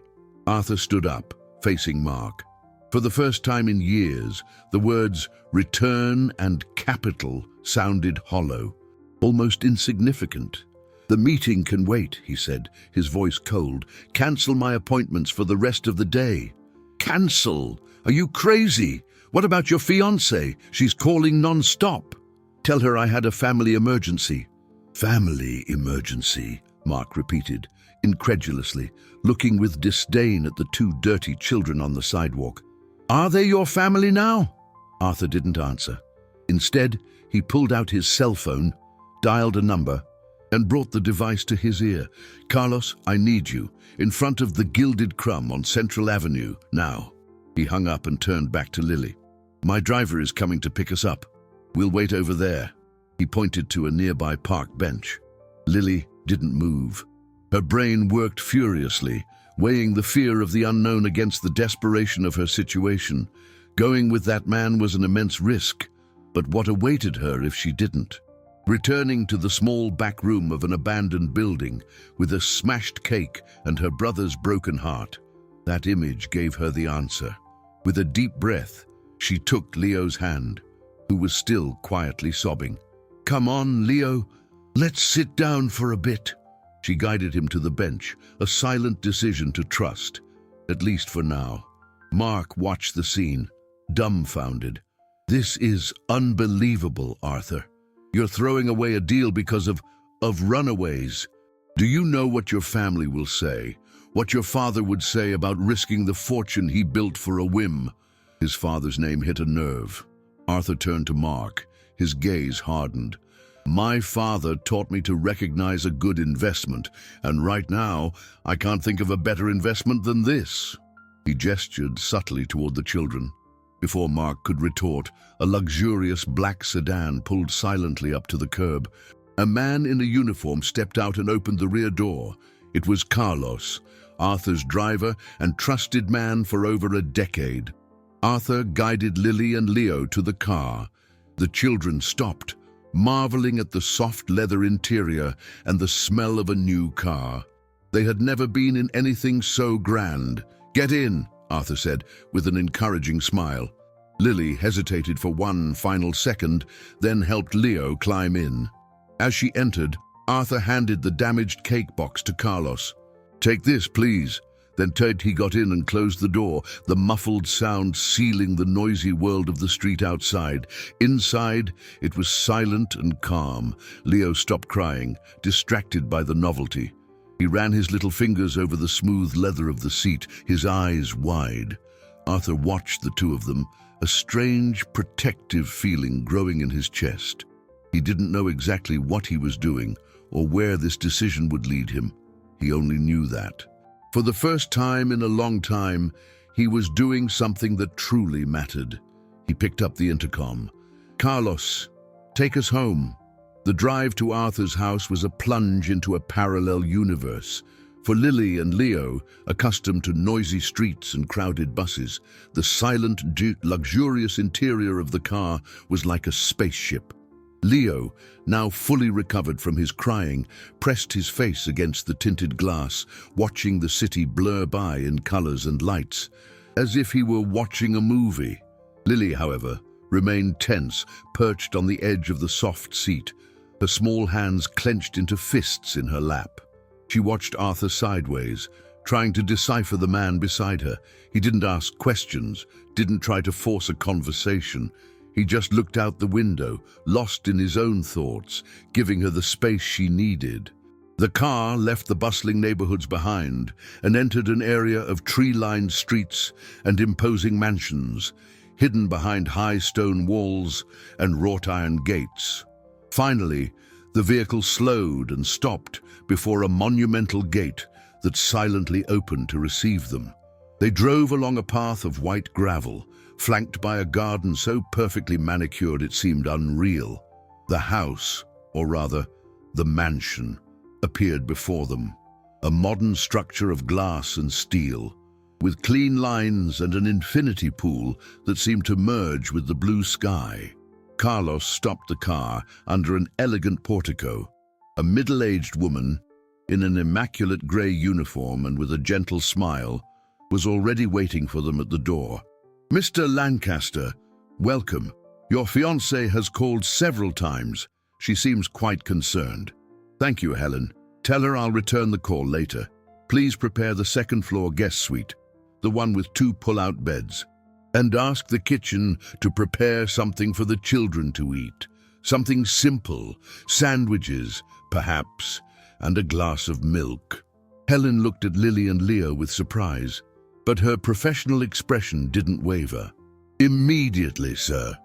Arthur stood up, facing Mark. For the first time in years, the words return and capital sounded hollow, almost insignificant. "The meeting can wait," he said, his voice cold. "Cancel my appointments for the rest of the day." "Cancel? Are you crazy? What about your fiancée? She's calling non-stop." "Tell her I had a family emergency." "Family emergency," Mark repeated, incredulously, looking with disdain at the two dirty children on the sidewalk. "Are they your family now?" Arthur didn't answer. Instead, he pulled out his cell phone, dialed a number, and brought the device to his ear. "Carlos, I need you, in front of the Gilded Crumb on Central Avenue, now." He hung up and turned back to Lily. "My driver is coming to pick us up. We'll wait over there." He pointed to a nearby park bench. Lily didn't move. Her brain worked furiously, weighing the fear of the unknown against the desperation of her situation. Going with that man was an immense risk, but what awaited her if she didn't? Returning to the small back room of an abandoned building, with a smashed cake and her brother's broken heart, that image gave her the answer. With a deep breath, she took Leo's hand, who was still quietly sobbing. "Come on, Leo, let's sit down for a bit." She guided him to the bench, a silent decision to trust, at least for now. Mark watched the scene, dumbfounded. "This is unbelievable, Arthur. You're throwing away a deal because of runaways. Do you know what your family will say? What your father would say about risking the fortune he built for a whim?" His father's name hit a nerve. Arthur turned to Mark, his gaze hardened. "My father taught me to recognize a good investment, and right now, I can't think of a better investment than this." He gestured subtly toward the children. Before Mark could retort, a luxurious black sedan pulled silently up to the curb. A man in a uniform stepped out and opened the rear door. It was Carlos, Arthur's driver and trusted man for over a decade. Arthur guided Lily and Leo to the car. The children stopped, marveling at the soft leather interior and the smell of a new car. They had never been in anything so grand. "Get in," Arthur said, with an encouraging smile. Lily hesitated for one final second, then helped Leo climb in. As she entered, Arthur handed the damaged cake box to Carlos. "Take this, please." Then he got in and closed the door, the muffled sound sealing the noisy world of the street outside. Inside, it was silent and calm. Leo stopped crying, distracted by the novelty. He ran his little fingers over the smooth leather of the seat, his eyes wide. Arthur watched the two of them, a strange, protective feeling growing in his chest. He didn't know exactly what he was doing or where this decision would lead him. He only knew that. For the first time in a long time, he was doing something that truly mattered. He picked up the intercom. "Carlos, take us home." The drive to Arthur's house was a plunge into a parallel universe. For Lily and Leo, accustomed to noisy streets and crowded buses, the silent, luxurious interior of the car was like a spaceship. Leo, now fully recovered from his crying, pressed his face against the tinted glass, watching the city blur by in colors and lights, as if he were watching a movie. Lily, however, remained tense, perched on the edge of the soft seat, her small hands clenched into fists in her lap. She watched Arthur sideways, trying to decipher the man beside her. He didn't ask questions, didn't try to force a conversation. He just looked out the window, lost in his own thoughts, giving her the space she needed. The car left the bustling neighborhoods behind and entered an area of tree-lined streets and imposing mansions, hidden behind high stone walls and wrought-iron gates. Finally, the vehicle slowed and stopped before a monumental gate that silently opened to receive them. They drove along a path of white gravel, flanked by a garden so perfectly manicured it seemed unreal. The house, or rather, the mansion, appeared before them, a modern structure of glass and steel, with clean lines and an infinity pool that seemed to merge with the blue sky. Carlos stopped the car under an elegant portico. A middle-aged woman, in an immaculate grey uniform and with a gentle smile, was already waiting for them at the door. "Mr. Lancaster, welcome. Your fiancée has called several times. She seems quite concerned." "Thank you, Helen. Tell her I'll return the call later. Please prepare the second-floor guest suite, the one with 2 pull-out beds. And ask the kitchen to prepare something for the children to eat. Something simple, sandwiches, perhaps, and a glass of milk." Helen looked at Lily and Leo with surprise, but her professional expression didn't waver. "Immediately, sir."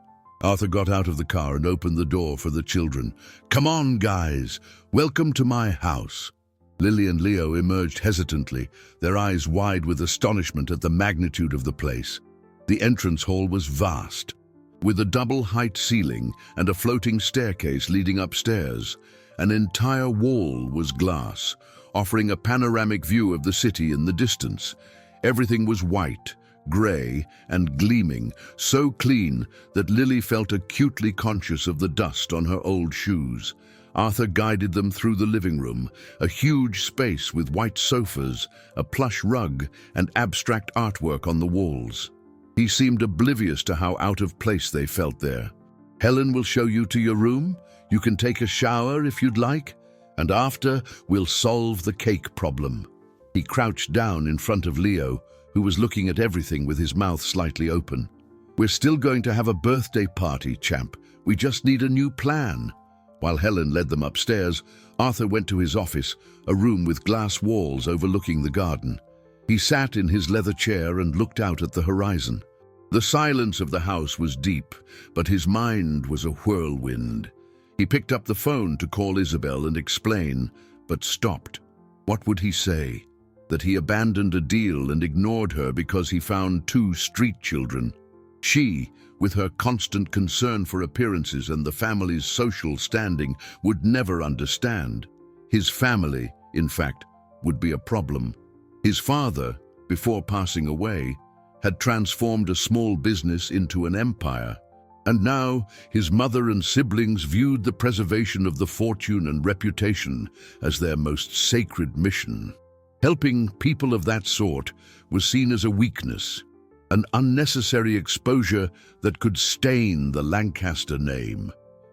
Arthur got out of the car and opened the door for the children. "Come on, guys. Welcome to my house." Lily and Leo emerged hesitantly, their eyes wide with astonishment at the magnitude of the place. The entrance hall was vast, with a double-height ceiling and a floating staircase leading upstairs. An entire wall was glass, offering a panoramic view of the city in the distance. Everything was white, grey, and gleaming, so clean that Lily felt acutely conscious of the dust on her old shoes. Arthur guided them through the living room, a huge space with white sofas, a plush rug, and abstract artwork on the walls. He seemed oblivious to how out of place they felt there. "Helen will show you to your room. You can take a shower if you'd like, and after, we'll solve the cake problem." He crouched down in front of Leo, who was looking at everything with his mouth slightly open. "We're still going to have a birthday party, champ. We just need a new plan." While Helen led them upstairs, Arthur went to his office, a room with glass walls overlooking the garden. He sat in his leather chair and looked out at the horizon. The silence of the house was deep, but his mind was a whirlwind. He picked up the phone to call Isabel and explain, but stopped. What would he say? That he abandoned a deal and ignored her because he found 2 street children? She, with her constant concern for appearances and the family's social standing, would never understand. His family, in fact, would be a problem. His father, before passing away, had transformed a small business into an empire, and now his mother and siblings viewed the preservation of the fortune and reputation as their most sacred mission. Helping people of that sort was seen as a weakness, an unnecessary exposure that could stain the Lancaster name.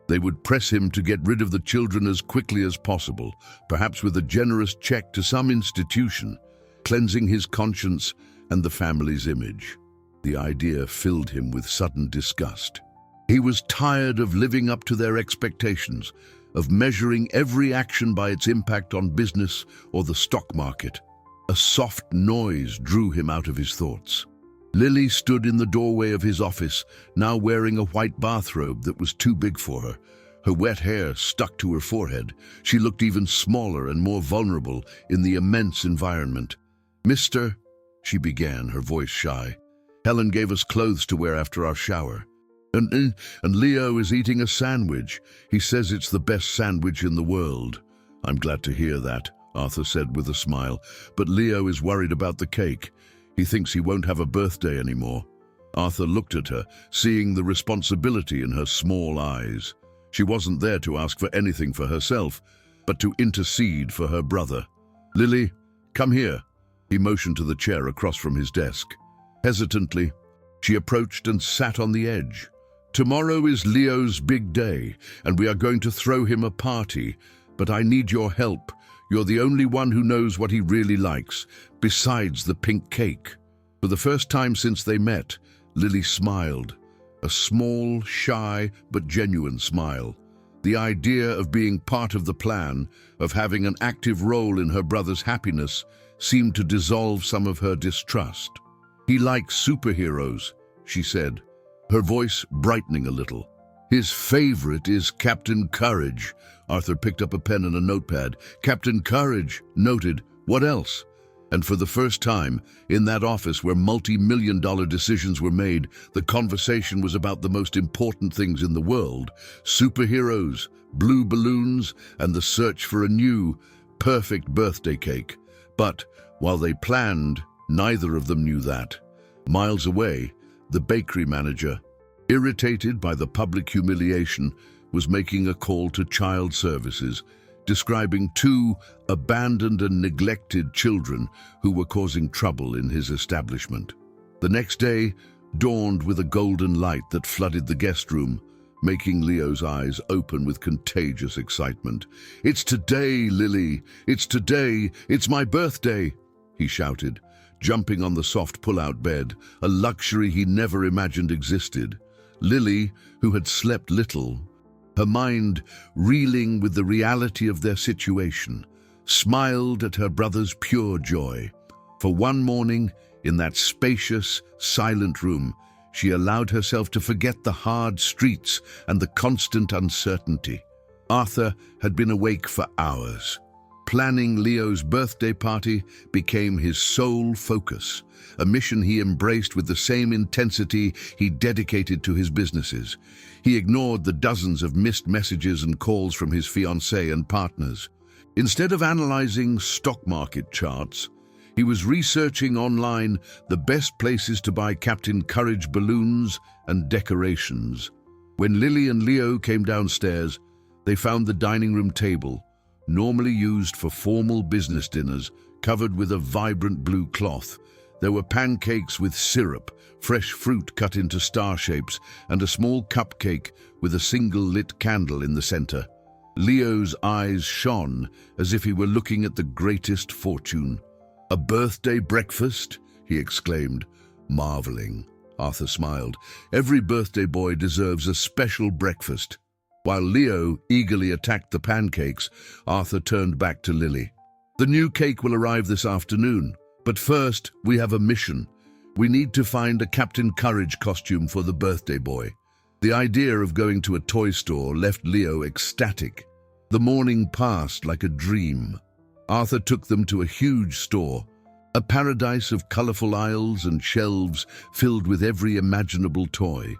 They would press him to get rid of the children as quickly as possible, perhaps with a generous check to some institution, cleansing his conscience and the family's image. The idea filled him with sudden disgust. He was tired of living up to their expectations, of measuring every action by its impact on business or the stock market. A soft noise drew him out of his thoughts. Lily stood in the doorway of his office, now wearing a white bathrobe that was too big for her. Her wet hair stuck to her forehead. She looked even smaller and more vulnerable in the immense environment. "Mister," she began, her voice shy, "Helen gave us clothes to wear after our shower. And Leo is eating a sandwich. He says it's the best sandwich in the world." "I'm glad to hear that," Arthur said with a smile, "but Leo is worried about the cake. He thinks he won't have a birthday anymore." Arthur looked at her, seeing the responsibility in her small eyes. She wasn't there to ask for anything for herself, but to intercede for her brother. "Lily, come here." He motioned to the chair across from his desk. Hesitantly, she approached and sat on the edge. "Tomorrow is Leo's big day, and we are going to throw him a party, but I need your help. You're the only one who knows what he really likes, besides the pink cake." For the first time since they met, Lily smiled. A small, shy, but genuine smile. The idea of being part of the plan, of having an active role in her brother's happiness, seemed to dissolve some of her distrust. "He likes superheroes," she said, her voice brightening a little. "His favorite is Captain Courage." Arthur picked up a pen and a notepad. "Captain Courage," noted. "What else?" And for the first time, in that office where multi-million-dollar decisions were made, the conversation was about the most important things in the world: superheroes, blue balloons, and the search for a new, perfect birthday cake. But while they planned, neither of them knew that. Miles away, the bakery manager, irritated by the public humiliation, was making a call to child services, describing 2 abandoned and neglected children who were causing trouble in his establishment. The next day dawned with a golden light that flooded the guest room, making Leo's eyes open with contagious excitement. "It's today, Lily! It's today! It's my birthday!" he shouted, jumping on the soft pull-out bed, a luxury he never imagined existed. Lily, who had slept little, her mind reeling with the reality of their situation, smiled at her brother's pure joy. For one morning, in that spacious, silent room, she allowed herself to forget the hard streets and the constant uncertainty. Arthur had been awake for hours. Planning Leo's birthday party became his sole focus, a mission he embraced with the same intensity he dedicated to his businesses. He ignored the dozens of missed messages and calls from his fiancée and partners. Instead of analyzing stock market charts, he was researching online the best places to buy Captain Courage balloons and decorations. When Lily and Leo came downstairs, they found the dining room table, normally used for formal business dinners, covered with a vibrant blue cloth. There were pancakes with syrup, fresh fruit cut into star shapes, and a small cupcake with a single lit candle in the center. Leo's eyes shone as if he were looking at the greatest fortune. "A birthday breakfast?" he exclaimed, marveling. Arthur smiled. "Every birthday boy deserves a special breakfast." While Leo eagerly attacked the pancakes, Arthur turned back to Lily. "The new cake will arrive this afternoon, but first we have a mission. We need to find a Captain Courage costume for the birthday boy." The idea of going to a toy store left Leo ecstatic. The morning passed like a dream. Arthur took them to a huge store, a paradise of colorful aisles and shelves filled with every imaginable toy.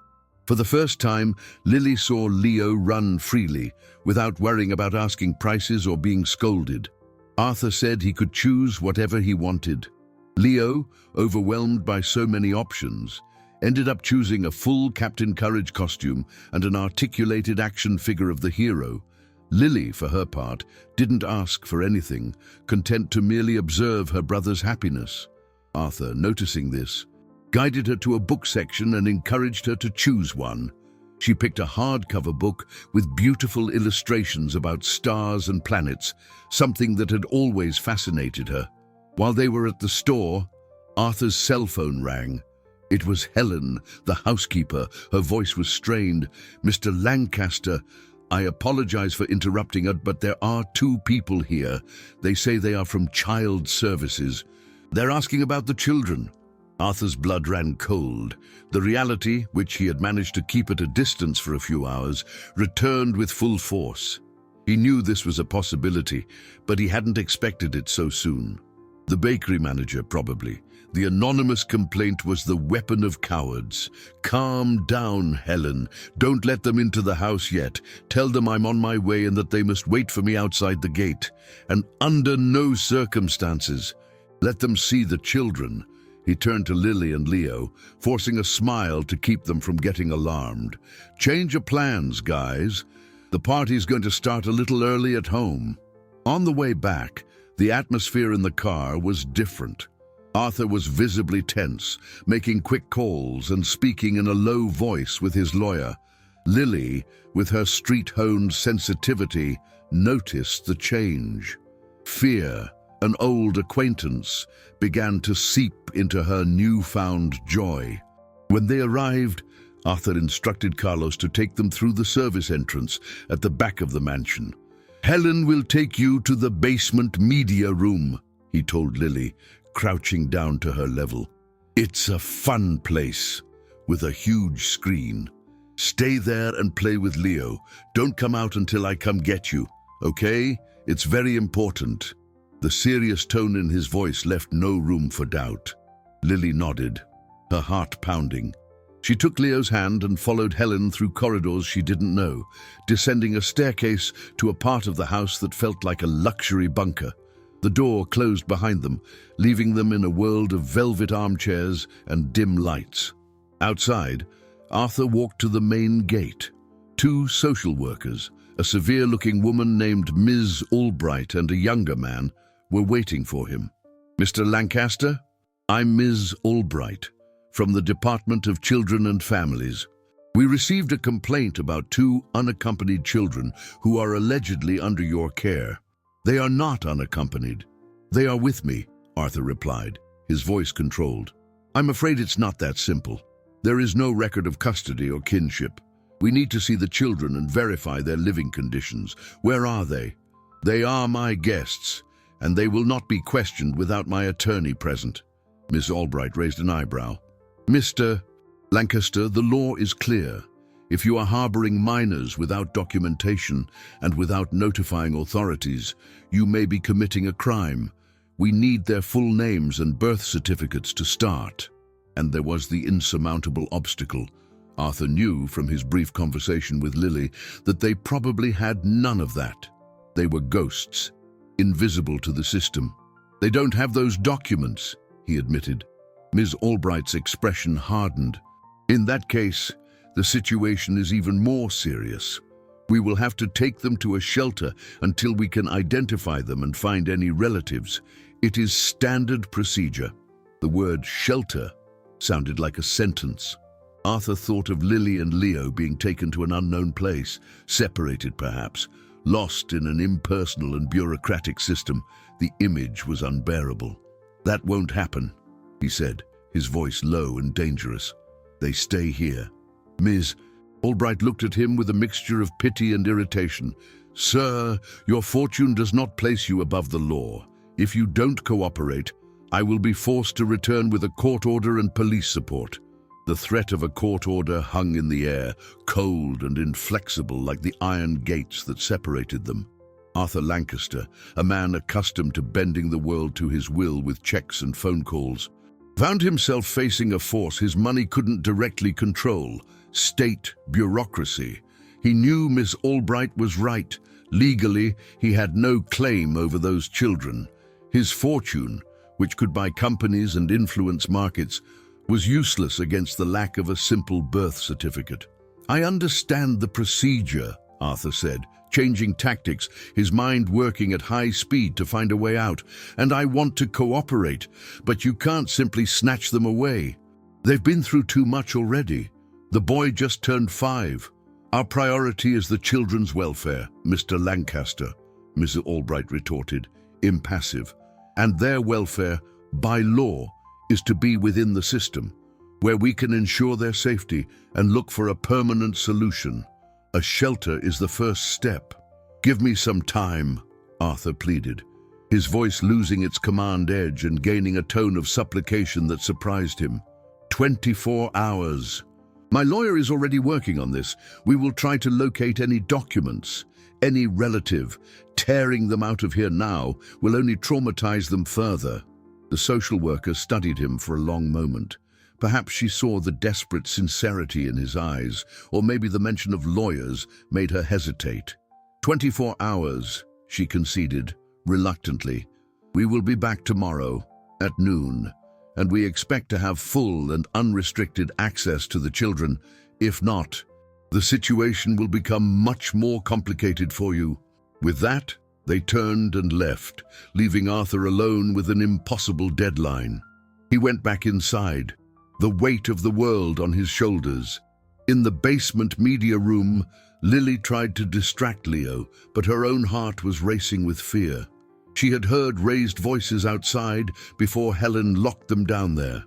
For the first time, Lily saw Leo run freely, without worrying about asking prices or being scolded. Arthur said he could choose whatever he wanted. Leo, overwhelmed by so many options, ended up choosing a full Captain Courage costume and an articulated action figure of the hero, Lily, for her part, didn't ask for anything, content to merely observe her brother's happiness. Arthur, noticing this, guided her to a book section and encouraged her to choose one. She picked a hardcover book with beautiful illustrations about stars and planets, something that had always fascinated her. While they were at the store, Arthur's cell phone rang. It was Helen, the housekeeper. Her voice was strained. "Mr. Lancaster, I apologize for interrupting, but there are two people here. They say they are from Child Services. They're asking about the children." Arthur's blood ran cold. The reality, which he had managed to keep at a distance for a few hours, returned with full force. He knew this was a possibility, but he hadn't expected it so soon. The bakery manager, probably. The anonymous complaint was the weapon of cowards. "Calm down, Helen. Don't let them into the house yet. Tell them I'm on my way and that they must wait for me outside the gate. And under no circumstances. Let them see the children." He turned to Lily and Leo, forcing a smile to keep them from getting alarmed. "Change of plans, guys. The party's going to start a little early at home." On the way back, the atmosphere in the car was different. Arthur was visibly tense, making quick calls and speaking in a low voice with his lawyer. Lily, with her street-honed sensitivity, noticed the change. Fear, an old acquaintance, began to seep into her newfound joy. When they arrived, Arthur instructed Carlos to take them through the service entrance at the back of the mansion. "Helen will take you to the basement media room," he told Lily, crouching down to her level. "It's a fun place, with a huge screen. Stay there and play with Leo. Don't come out until I come get you, okay? It's very important." The serious tone in his voice left no room for doubt. Lily nodded, her heart pounding. She took Leo's hand and followed Helen through corridors she didn't know, descending a staircase to a part of the house that felt like a luxury bunker. The door closed behind them, leaving them in a world of velvet armchairs and dim lights. Outside, Arthur walked to the main gate. Two social workers, a severe-looking woman named Ms. Albright and a younger man, were waiting for him. "Mr. Lancaster, I'm Ms. Albright, from the Department of Children and Families. We received a complaint about two unaccompanied children who are allegedly under your care." "They are not unaccompanied. They are with me," Arthur replied, his voice controlled. "I'm afraid it's not that simple. There is no record of custody or kinship. We need to see the children and verify their living conditions. Where are they?" "They are my guests, and they will not be questioned without my attorney present." Miss Albright raised an eyebrow. "Mr. Lancaster, the law is clear. If you are harboring minors without documentation and without notifying authorities, you may be committing a crime. We need their full names and birth certificates to start." And there was the insurmountable obstacle. Arthur knew from his brief conversation with Lily that they probably had none of that. They were ghosts, invisible to the system. "They don't have those documents," he admitted. Ms. Albright's expression hardened. "In that case, the situation is even more serious. We will have to take them to a shelter until we can identify them and find any relatives. It is standard procedure." The word shelter sounded like a sentence. Arthur thought of Lily and Leo being taken to an unknown place, separated perhaps, lost in an impersonal and bureaucratic system. The image was unbearable. "That won't happen," he said, his voice low and dangerous. "They stay here." Ms. Albright looked at him with a mixture of pity and irritation. "Sir, your fortune does not place you above the law. If you don't cooperate, I will be forced to return with a court order and police support." The threat of a court order hung in the air, cold and inflexible like the iron gates that separated them. Arthur Lancaster, a man accustomed to bending the world to his will with checks and phone calls, found himself facing a force his money couldn't directly control: state bureaucracy. He knew Miss Albright was right. Legally, he had no claim over those children. His fortune, which could buy companies and influence markets, was useless against the lack of a simple birth certificate. "I understand the procedure," Arthur said, changing tactics, his mind working at high speed to find a way out. And I want to cooperate, but you can't simply snatch them away. They've been through too much already. The boy just turned 5. Our priority is the children's welfare, Mr. Lancaster, Mrs. Albright retorted, impassive. And their welfare, by law, is to be within the system, where we can ensure their safety and look for a permanent solution. A shelter is the first step. Give me some time, Arthur pleaded, his voice losing its command edge and gaining a tone of supplication that surprised him. 24 hours. My lawyer is already working on this. We will try to locate any documents, any relative. Tearing them out of here now will only traumatize them further. The social worker studied him for a long moment. Perhaps she saw the desperate sincerity in his eyes, or maybe the mention of lawyers made her hesitate. 24 hours, she conceded, reluctantly. We will be back tomorrow, at noon, and we expect to have full and unrestricted access to the children. If not, the situation will become much more complicated for you. With that, they turned and left, leaving Arthur alone with an impossible deadline. He went back inside, the weight of the world on his shoulders. In the basement media room, Lily tried to distract Leo, but her own heart was racing with fear. She had heard raised voices outside before Helen locked them down there.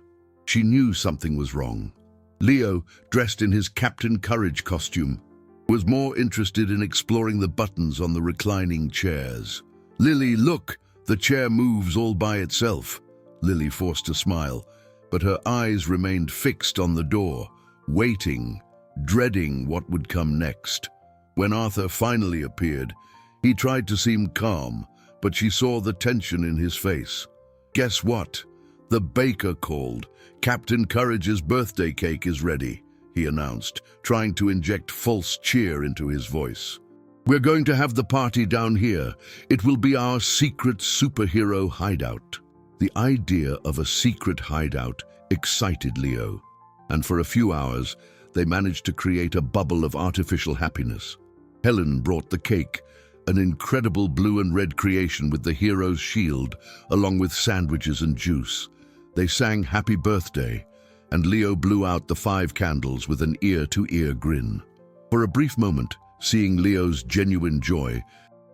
She knew something was wrong. Leo, dressed in his Captain Courage costume, was more interested in exploring the buttons on the reclining chairs. Lily, look, the chair moves all by itself. Lily forced a smile, but her eyes remained fixed on the door, waiting, dreading what would come next. When Arthur finally appeared, he tried to seem calm, but she saw the tension in his face. Guess what? The baker called. Captain Courage's birthday cake is ready, he announced, trying to inject false cheer into his voice. We're going to have the party down here. It will be our secret superhero hideout. The idea of a secret hideout excited Leo, and for a few hours they managed to create a bubble of artificial happiness. Helen brought the cake, an incredible blue and red creation with the hero's shield, along with sandwiches and juice. They sang Happy Birthday, and Leo blew out the 5 candles with an ear-to-ear grin. For a brief moment, seeing Leo's genuine joy,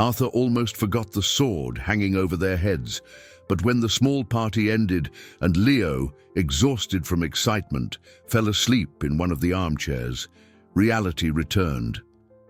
Arthur almost forgot the sword hanging over their heads. But when the small party ended and Leo, exhausted from excitement, fell asleep in one of the armchairs, reality returned.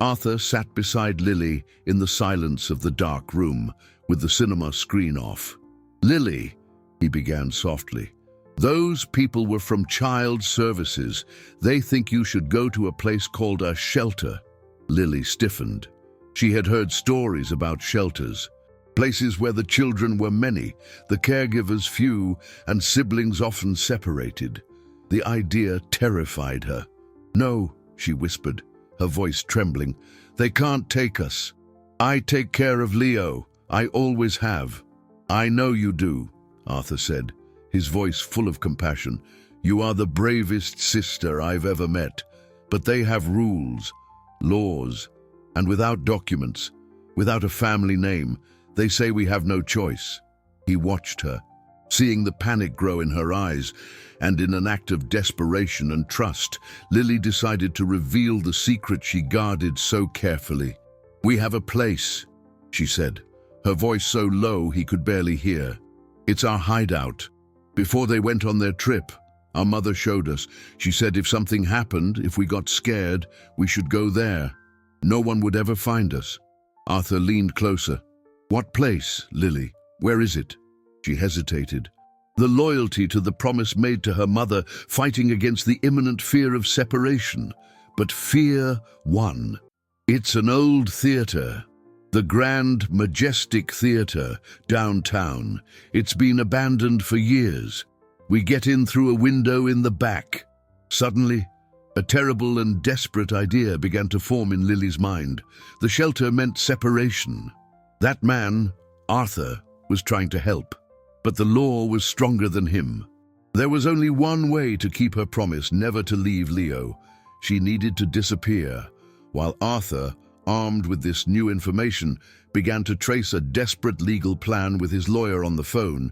Arthur sat beside Lily in the silence of the dark room, with the cinema screen off. Lily, he began softly, those people were from child services. They think you should go to a place called a shelter. Lily stiffened. She had heard stories about shelters. Places where the children were many, the caregivers few, and siblings often separated. The idea terrified her. No, she whispered, her voice trembling. They can't take us. I take care of Leo. I always have. I know you do, Arthur said, his voice full of compassion. You are the bravest sister I've ever met. But they have rules, laws, and without documents, without a family name, they say we have no choice. He watched her, seeing the panic grow in her eyes, and in an act of desperation and trust, Lily decided to reveal the secret she guarded so carefully. We have a place, she said, her voice so low he could barely hear. It's our hideout. Before they went on their trip, our mother showed us. She said if something happened, if we got scared, we should go there. No one would ever find us. Arthur leaned closer. What place, Lily? Where is it? She hesitated. The loyalty to the promise made to her mother, fighting against the imminent fear of separation. But fear won. It's an old theater. The Grand Majestic Theater, downtown. It's been abandoned for years. We get in through a window in the back. Suddenly, a terrible and desperate idea began to form in Lily's mind. The shelter meant separation. That man, Arthur, was trying to help, but the law was stronger than him. There was only one way to keep her promise never to leave Leo. She needed to disappear, while Arthur, armed with this new information, began to trace a desperate legal plan with his lawyer on the phone.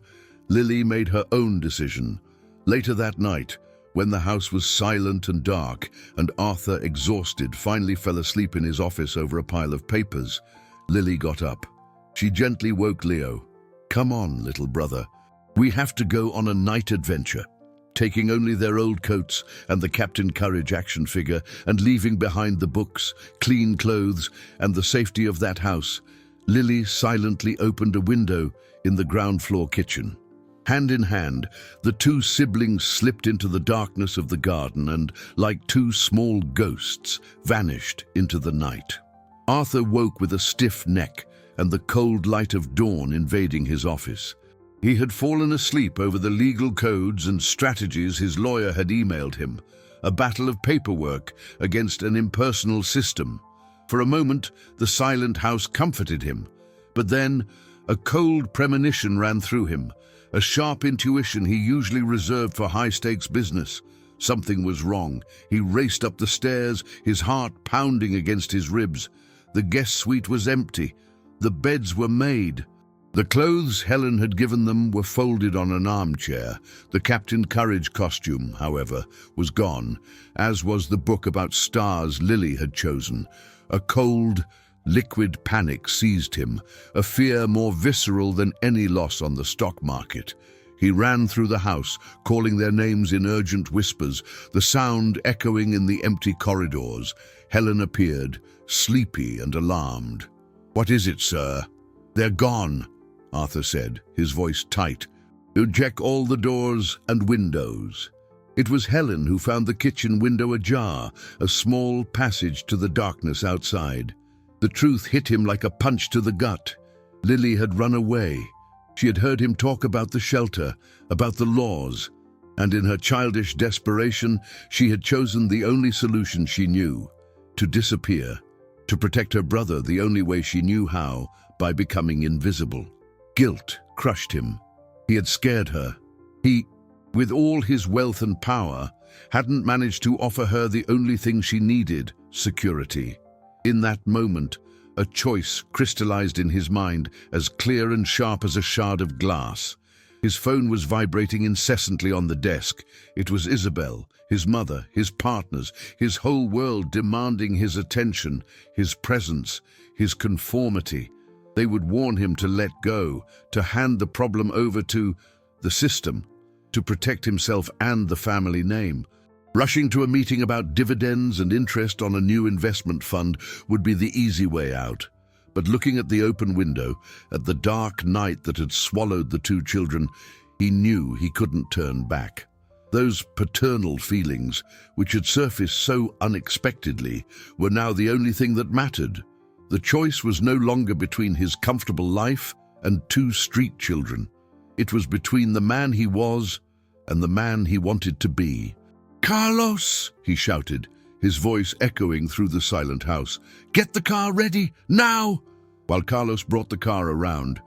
Lily made her own decision. Later that night, when the house was silent and dark, and Arthur, exhausted, finally fell asleep in his office over a pile of papers, Lily got up. She gently woke Leo. "Come on, little brother. We have to go on a night adventure." Taking only their old coats and the Captain Courage action figure and leaving behind the books, clean clothes, and the safety of that house, Lily silently opened a window in the ground floor kitchen. Hand in hand, the two siblings slipped into the darkness of the garden and, like two small ghosts, vanished into the night. Arthur woke with a stiff neck and the cold light of dawn invading his office. He had fallen asleep over the legal codes and strategies his lawyer had emailed him, a battle of paperwork against an impersonal system. For a moment, the silent house comforted him, but then a cold premonition ran through him, a sharp intuition he usually reserved for high-stakes business. Something was wrong. He raced up the stairs, his heart pounding against his ribs. The guest suite was empty. The beds were made. The clothes Helen had given them were folded on an armchair. The Captain Courage costume, however, was gone, as was the book about stars Lily had chosen. A cold, liquid panic seized him, a fear more visceral than any loss on the stock market. He ran through the house, calling their names in urgent whispers, the sound echoing in the empty corridors. Helen appeared, sleepy and alarmed. "What is it, sir?" "They're gone," Arthur said, his voice tight. "You check all the doors and windows." It was Helen who found the kitchen window ajar, a small passage to the darkness outside. The truth hit him like a punch to the gut. Lily had run away. She had heard him talk about the shelter, about the laws, and in her childish desperation, she had chosen the only solution she knew: to disappear, to protect her brother the only way she knew how, by becoming invisible. Guilt crushed him. He had scared her. He, with all his wealth and power, hadn't managed to offer her the only thing she needed: security. In that moment, a choice crystallized in his mind, as clear and sharp as a shard of glass. His phone was vibrating incessantly on the desk. It was Isabel, his mother, his partners, his whole world demanding his attention, his presence, his conformity. They would warn him to let go, to hand the problem over to the system, to protect himself and the family name. Rushing to a meeting about dividends and interest on a new investment fund would be the easy way out. But looking at the open window, at the dark night that had swallowed the two children, he knew he couldn't turn back. Those paternal feelings, which had surfaced so unexpectedly, were now the only thing that mattered. The choice was no longer between his comfortable life and two street children. It was between the man he was and the man he wanted to be. "Carlos!" he shouted, his voice echoing through the silent house. "Get the car ready, now!" While Carlos brought the car around,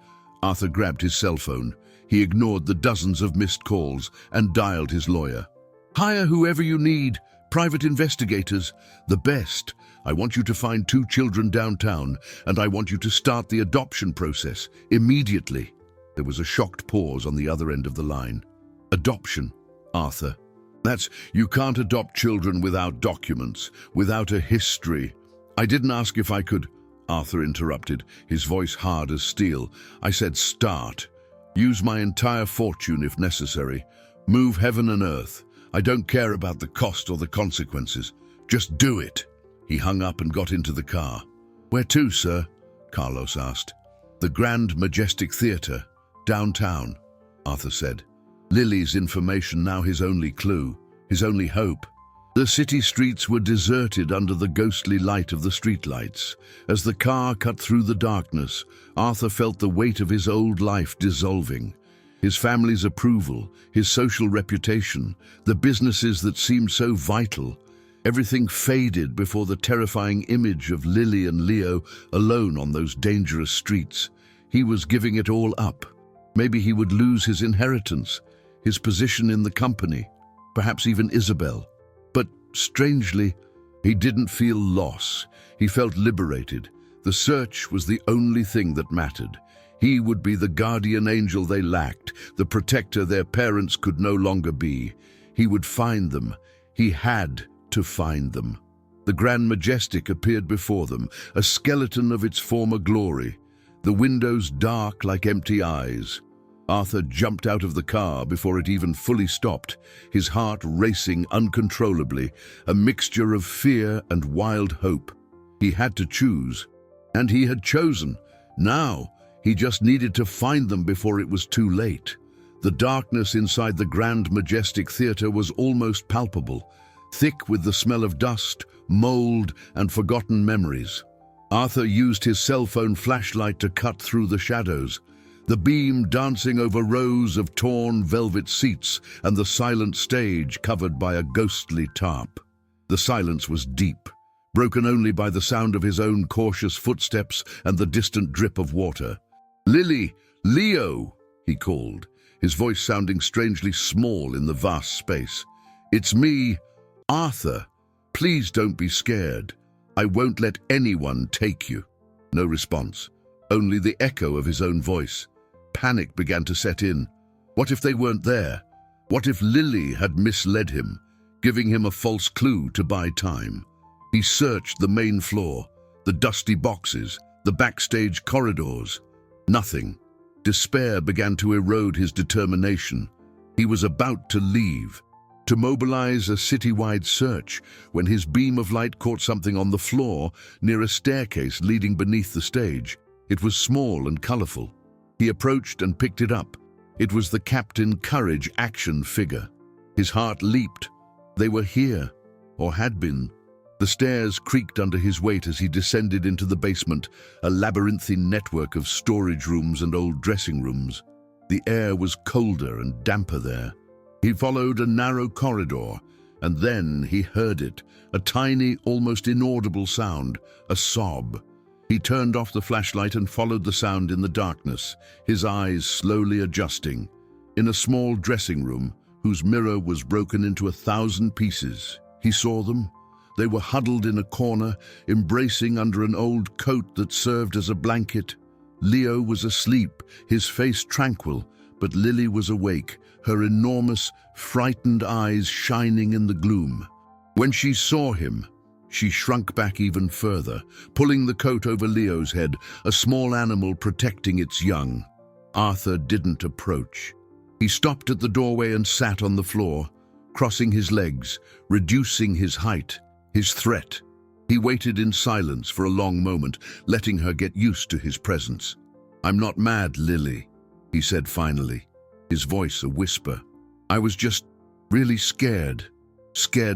Arthur grabbed his cell phone. He ignored the dozens of missed calls and dialed his lawyer. "Hire whoever you need, private investigators, the best. I want you to find two children downtown, and I want you to start the adoption process immediately." There was a shocked pause on the other end of the line. "Adoption, Arthur. You can't adopt children without documents, without a history." "I didn't ask if I could," Arthur interrupted, his voice hard as steel. "I said start. Use my entire fortune if necessary. Move heaven and earth. I don't care about the cost or the consequences. Just do it." He hung up and got into the car. "Where to, sir?" Carlos asked. "The Grand Majestic Theatre, downtown," Arthur said. Lily's information now his only clue, his only hope. The city streets were deserted under the ghostly light of the streetlights. As the car cut through the darkness, Arthur felt the weight of his old life dissolving. His family's approval, his social reputation, the businesses that seemed so vital, everything faded before the terrifying image of Lily and Leo alone on those dangerous streets. He was giving it all up. Maybe he would lose his inheritance, his position in the company, perhaps even Isabel. But strangely, He didn't feel loss. He felt liberated. The search was the only thing that mattered. He would be the guardian angel they lacked, the protector their parents could no longer be. He would find them. He had to find them. The Grand Majestic appeared before them, a skeleton of its former glory, the windows dark like empty eyes. Arthur jumped out of the car before it even fully stopped, his heart racing uncontrollably, a mixture of fear and wild hope. He had to choose, and he had chosen. Now, he just needed to find them before it was too late. The darkness inside the Grand Majestic Theatre was almost palpable, thick with the smell of dust, mold, and forgotten memories. Arthur used his cell phone flashlight to cut through the shadows, the beam dancing over rows of torn velvet seats and the silent stage covered by a ghostly tarp. The silence was deep, broken only by the sound of his own cautious footsteps and the distant drip of water. "Lily! Leo!" he called, his voice sounding strangely small in the vast space. "It's me, Arthur. Please don't be scared. I won't let anyone take you." No response, only the echo of his own voice. Panic began to set in. What if they weren't there? What if Lily had misled him, giving him a false clue to buy time? He searched the main floor, the dusty boxes, the backstage corridors. Nothing. Despair began to erode his determination. He was about to leave, to mobilize a citywide search, when his beam of light caught something on the floor near a staircase leading beneath the stage. It was small and colorful. He approached and picked it up. It was the Captain Courage action figure. His heart leaped. They were here, or had been. The stairs creaked under his weight as he descended into the basement, a labyrinthine network of storage rooms and old dressing rooms. The air was colder and damper there. He followed a narrow corridor, and then he heard it, a tiny, almost inaudible sound, a sob. He turned off the flashlight and followed the sound in the darkness, his eyes slowly adjusting. In a small dressing room, whose mirror was broken into 1,000 pieces, he saw them. They were huddled in a corner, embracing under an old coat that served as a blanket. Leo was asleep, his face tranquil, but Lily was awake, her enormous, frightened eyes shining in the gloom. When she saw him, she shrunk back even further, pulling the coat over Leo's head, a small animal protecting its young. Arthur didn't approach. He stopped at the doorway and sat on the floor, crossing his legs, reducing his height, his threat. He waited in silence for a long moment, letting her get used to his presence. "I'm not mad, Lily," he said finally, his voice a whisper. "I was just really scared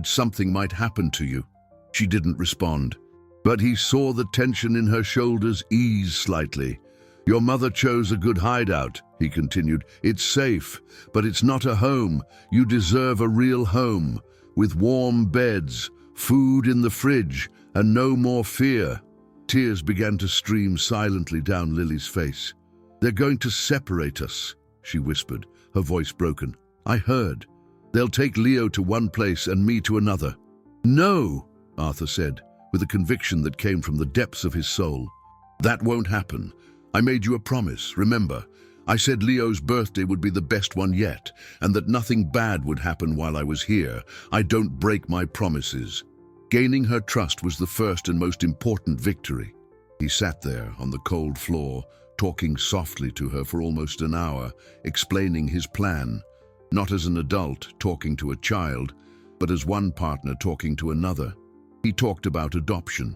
something might happen to you." She didn't respond, but he saw the tension in her shoulders ease slightly. "Your mother chose a good hideout," he continued. "It's safe, but it's not a home. You deserve a real home, with warm beds, food in the fridge, and no more fear." Tears began to stream silently down Lily's face. "They're going to separate us," she whispered, her voice broken. "I heard. They'll take Leo to one place and me to another." "No," Arthur said, with a conviction that came from the depths of his soul. "That won't happen. I made you a promise, remember? I said Leo's birthday would be the best one yet, and that nothing bad would happen while I was here. I don't break my promises." Gaining her trust was the first and most important victory. He sat there on the cold floor, talking softly to her for almost an hour, explaining his plan, not as an adult talking to a child, but as one partner talking to another. He talked about adoption,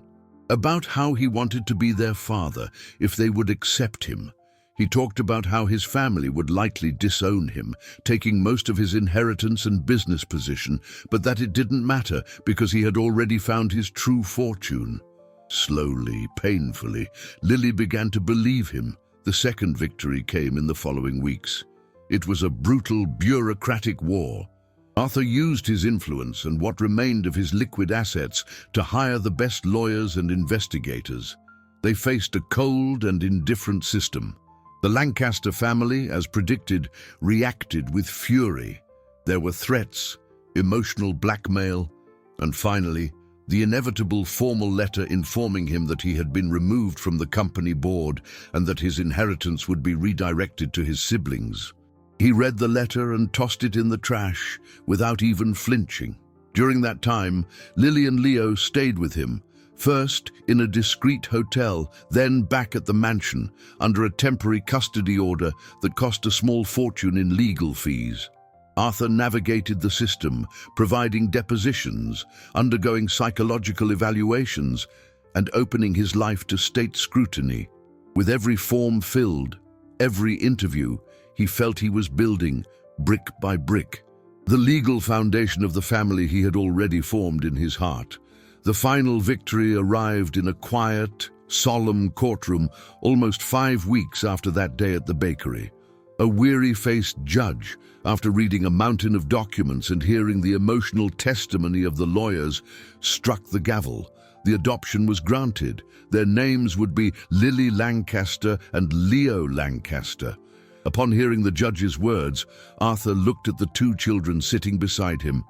about how he wanted to be their father if they would accept him. He talked about how his family would likely disown him, taking most of his inheritance and business position, but that it didn't matter because he had already found his true fortune. Slowly, painfully, Lily began to believe him. The second victory came in the following weeks. It was a brutal, bureaucratic war. Arthur used his influence and what remained of his liquid assets to hire the best lawyers and investigators. They faced a cold and indifferent system. The Lancaster family, as predicted, reacted with fury. There were threats, emotional blackmail, and finally, The inevitable formal letter informing him that he had been removed from the company board and that his inheritance would be redirected to his siblings. He read the letter and tossed it in the trash without even flinching. During that time, Lily and Leo stayed with him, first in a discreet hotel, then back at the mansion under a temporary custody order that cost a small fortune in legal fees. Arthur navigated the system, providing depositions, undergoing psychological evaluations, and opening his life to state scrutiny. With every form filled, every interview, he felt he was building, brick by brick, the legal foundation of the family he had already formed in his heart. The final victory arrived in a quiet, solemn courtroom almost 5 weeks after that day at the bakery. A weary-faced judge, after reading a mountain of documents and hearing the emotional testimony of the lawyers, struck the gavel. The adoption was granted. Their names would be Lily Lancaster and Leo Lancaster. Upon hearing the judge's words, Arthur looked at the 2 children sitting beside him.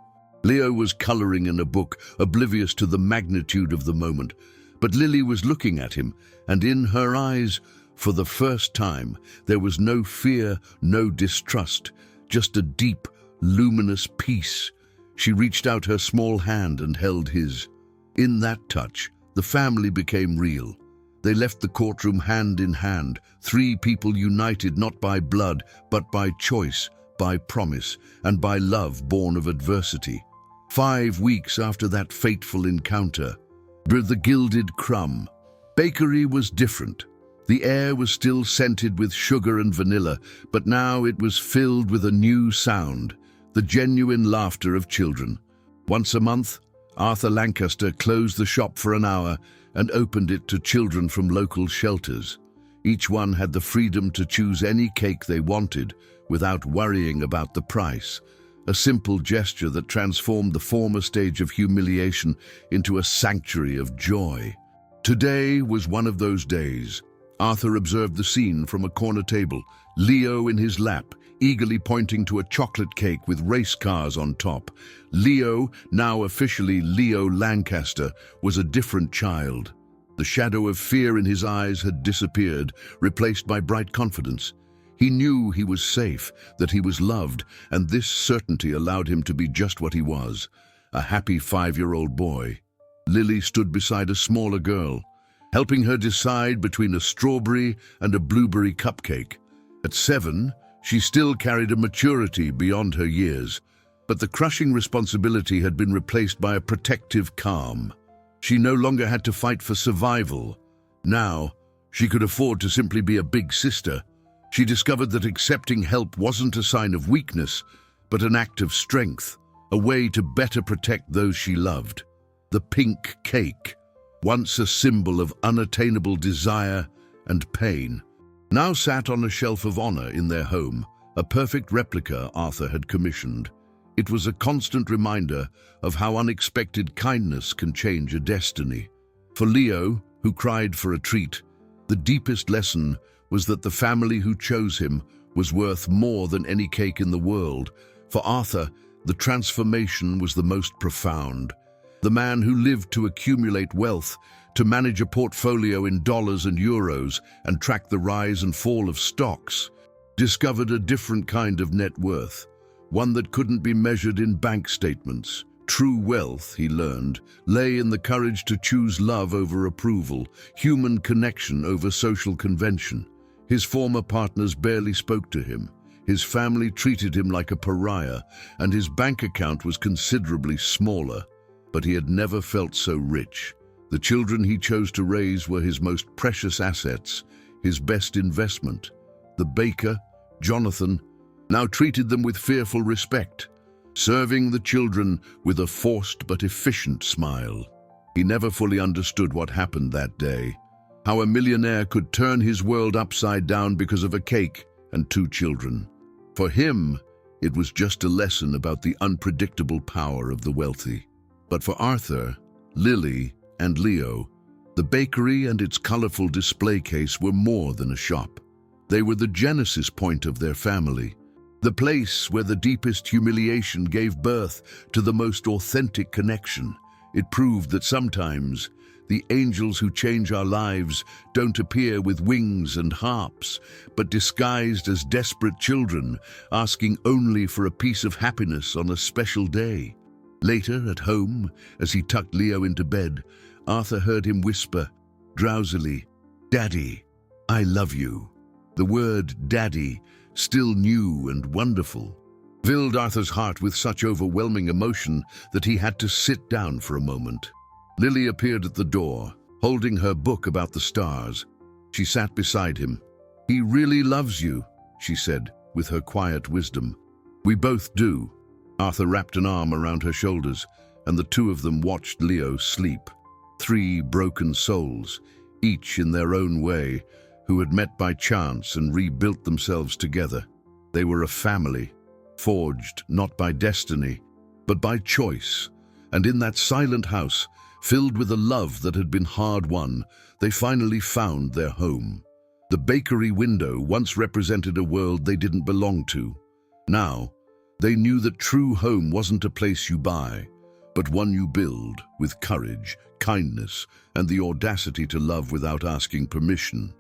Leo was coloring in a book, oblivious to the magnitude of the moment. But Lily was looking at him, and in her eyes, for the first time, there was no fear, no distrust, just a deep, luminous peace. She reached out her small hand and held his. In that touch, the family became real. They left the courtroom hand in hand, 3 people united not by blood, but by choice, by promise, and by love born of adversity. 5 weeks after that fateful encounter, the Gilded Crumb Bakery was different. The air was still scented with sugar and vanilla, but now it was filled with a new sound, the genuine laughter of children. Once a month, Arthur Lancaster closed the shop for an hour and opened it to children from local shelters. Each one had the freedom to choose any cake they wanted without worrying about the price, a simple gesture that transformed the former stage of humiliation into a sanctuary of joy. Today was one of those days. Arthur observed the scene from a corner table, Leo in his lap, eagerly pointing to a chocolate cake with race cars on top. Leo, now officially Leo Lancaster, was a different child. The shadow of fear in his eyes had disappeared, replaced by bright confidence. He knew he was safe, that he was loved, and this certainty allowed him to be just what he was, a happy 5-year-old boy. Lily stood beside a smaller girl, helping her decide between a strawberry and a blueberry cupcake. At 7, she still carried a maturity beyond her years, but the crushing responsibility had been replaced by a protective calm. She no longer had to fight for survival. Now, she could afford to simply be a big sister. She discovered that accepting help wasn't a sign of weakness, but an act of strength, a way to better protect those she loved. The pink cake, once a symbol of unattainable desire and pain, now sat on a shelf of honor in their home, a perfect replica Arthur had commissioned. It was a constant reminder of how unexpected kindness can change a destiny. For Leo, who cried for a treat, the deepest lesson was that the family who chose him was worth more than any cake in the world. For Arthur, the transformation was the most profound. The man who lived to accumulate wealth, to manage a portfolio in dollars and euros, and track the rise and fall of stocks, discovered a different kind of net worth, one that couldn't be measured in bank statements. True wealth, he learned, lay in the courage to choose love over approval, human connection over social convention. His former partners barely spoke to him. His family treated him like a pariah, and his bank account was considerably smaller. But he had never felt so rich. The children he chose to raise were his most precious assets, his best investment. The baker, Jonathan, now treated them with fearful respect, serving the children with a forced but efficient smile. He never fully understood what happened that day, how a millionaire could turn his world upside down because of a cake and 2 children. For him, it was just a lesson about the unpredictable power of the wealthy. But for Arthur, Lily, and Leo, the bakery and its colorful display case were more than a shop. They were the genesis point of their family, the place where the deepest humiliation gave birth to the most authentic connection. It proved that sometimes the angels who change our lives don't appear with wings and harps, but disguised as desperate children, asking only for a piece of happiness on a special day. Later, at home, as he tucked Leo into bed, Arthur heard him whisper, drowsily, "Daddy, I love you." The word "daddy," still new and wonderful, filled Arthur's heart with such overwhelming emotion that he had to sit down for a moment. Lily appeared at the door, holding her book about the stars. She sat beside him. "He really loves you," she said, with her quiet wisdom. "We both do." Arthur wrapped an arm around her shoulders, and the two of them watched Leo sleep. Three broken souls, each in their own way, who had met by chance and rebuilt themselves together. They were a family, forged not by destiny, but by choice. And in that silent house, filled with a love that had been hard-won, they finally found their home. The bakery window once represented a world they didn't belong to. Now, they knew that true home wasn't a place you buy, but one you build with courage, kindness, and the audacity to love without asking permission.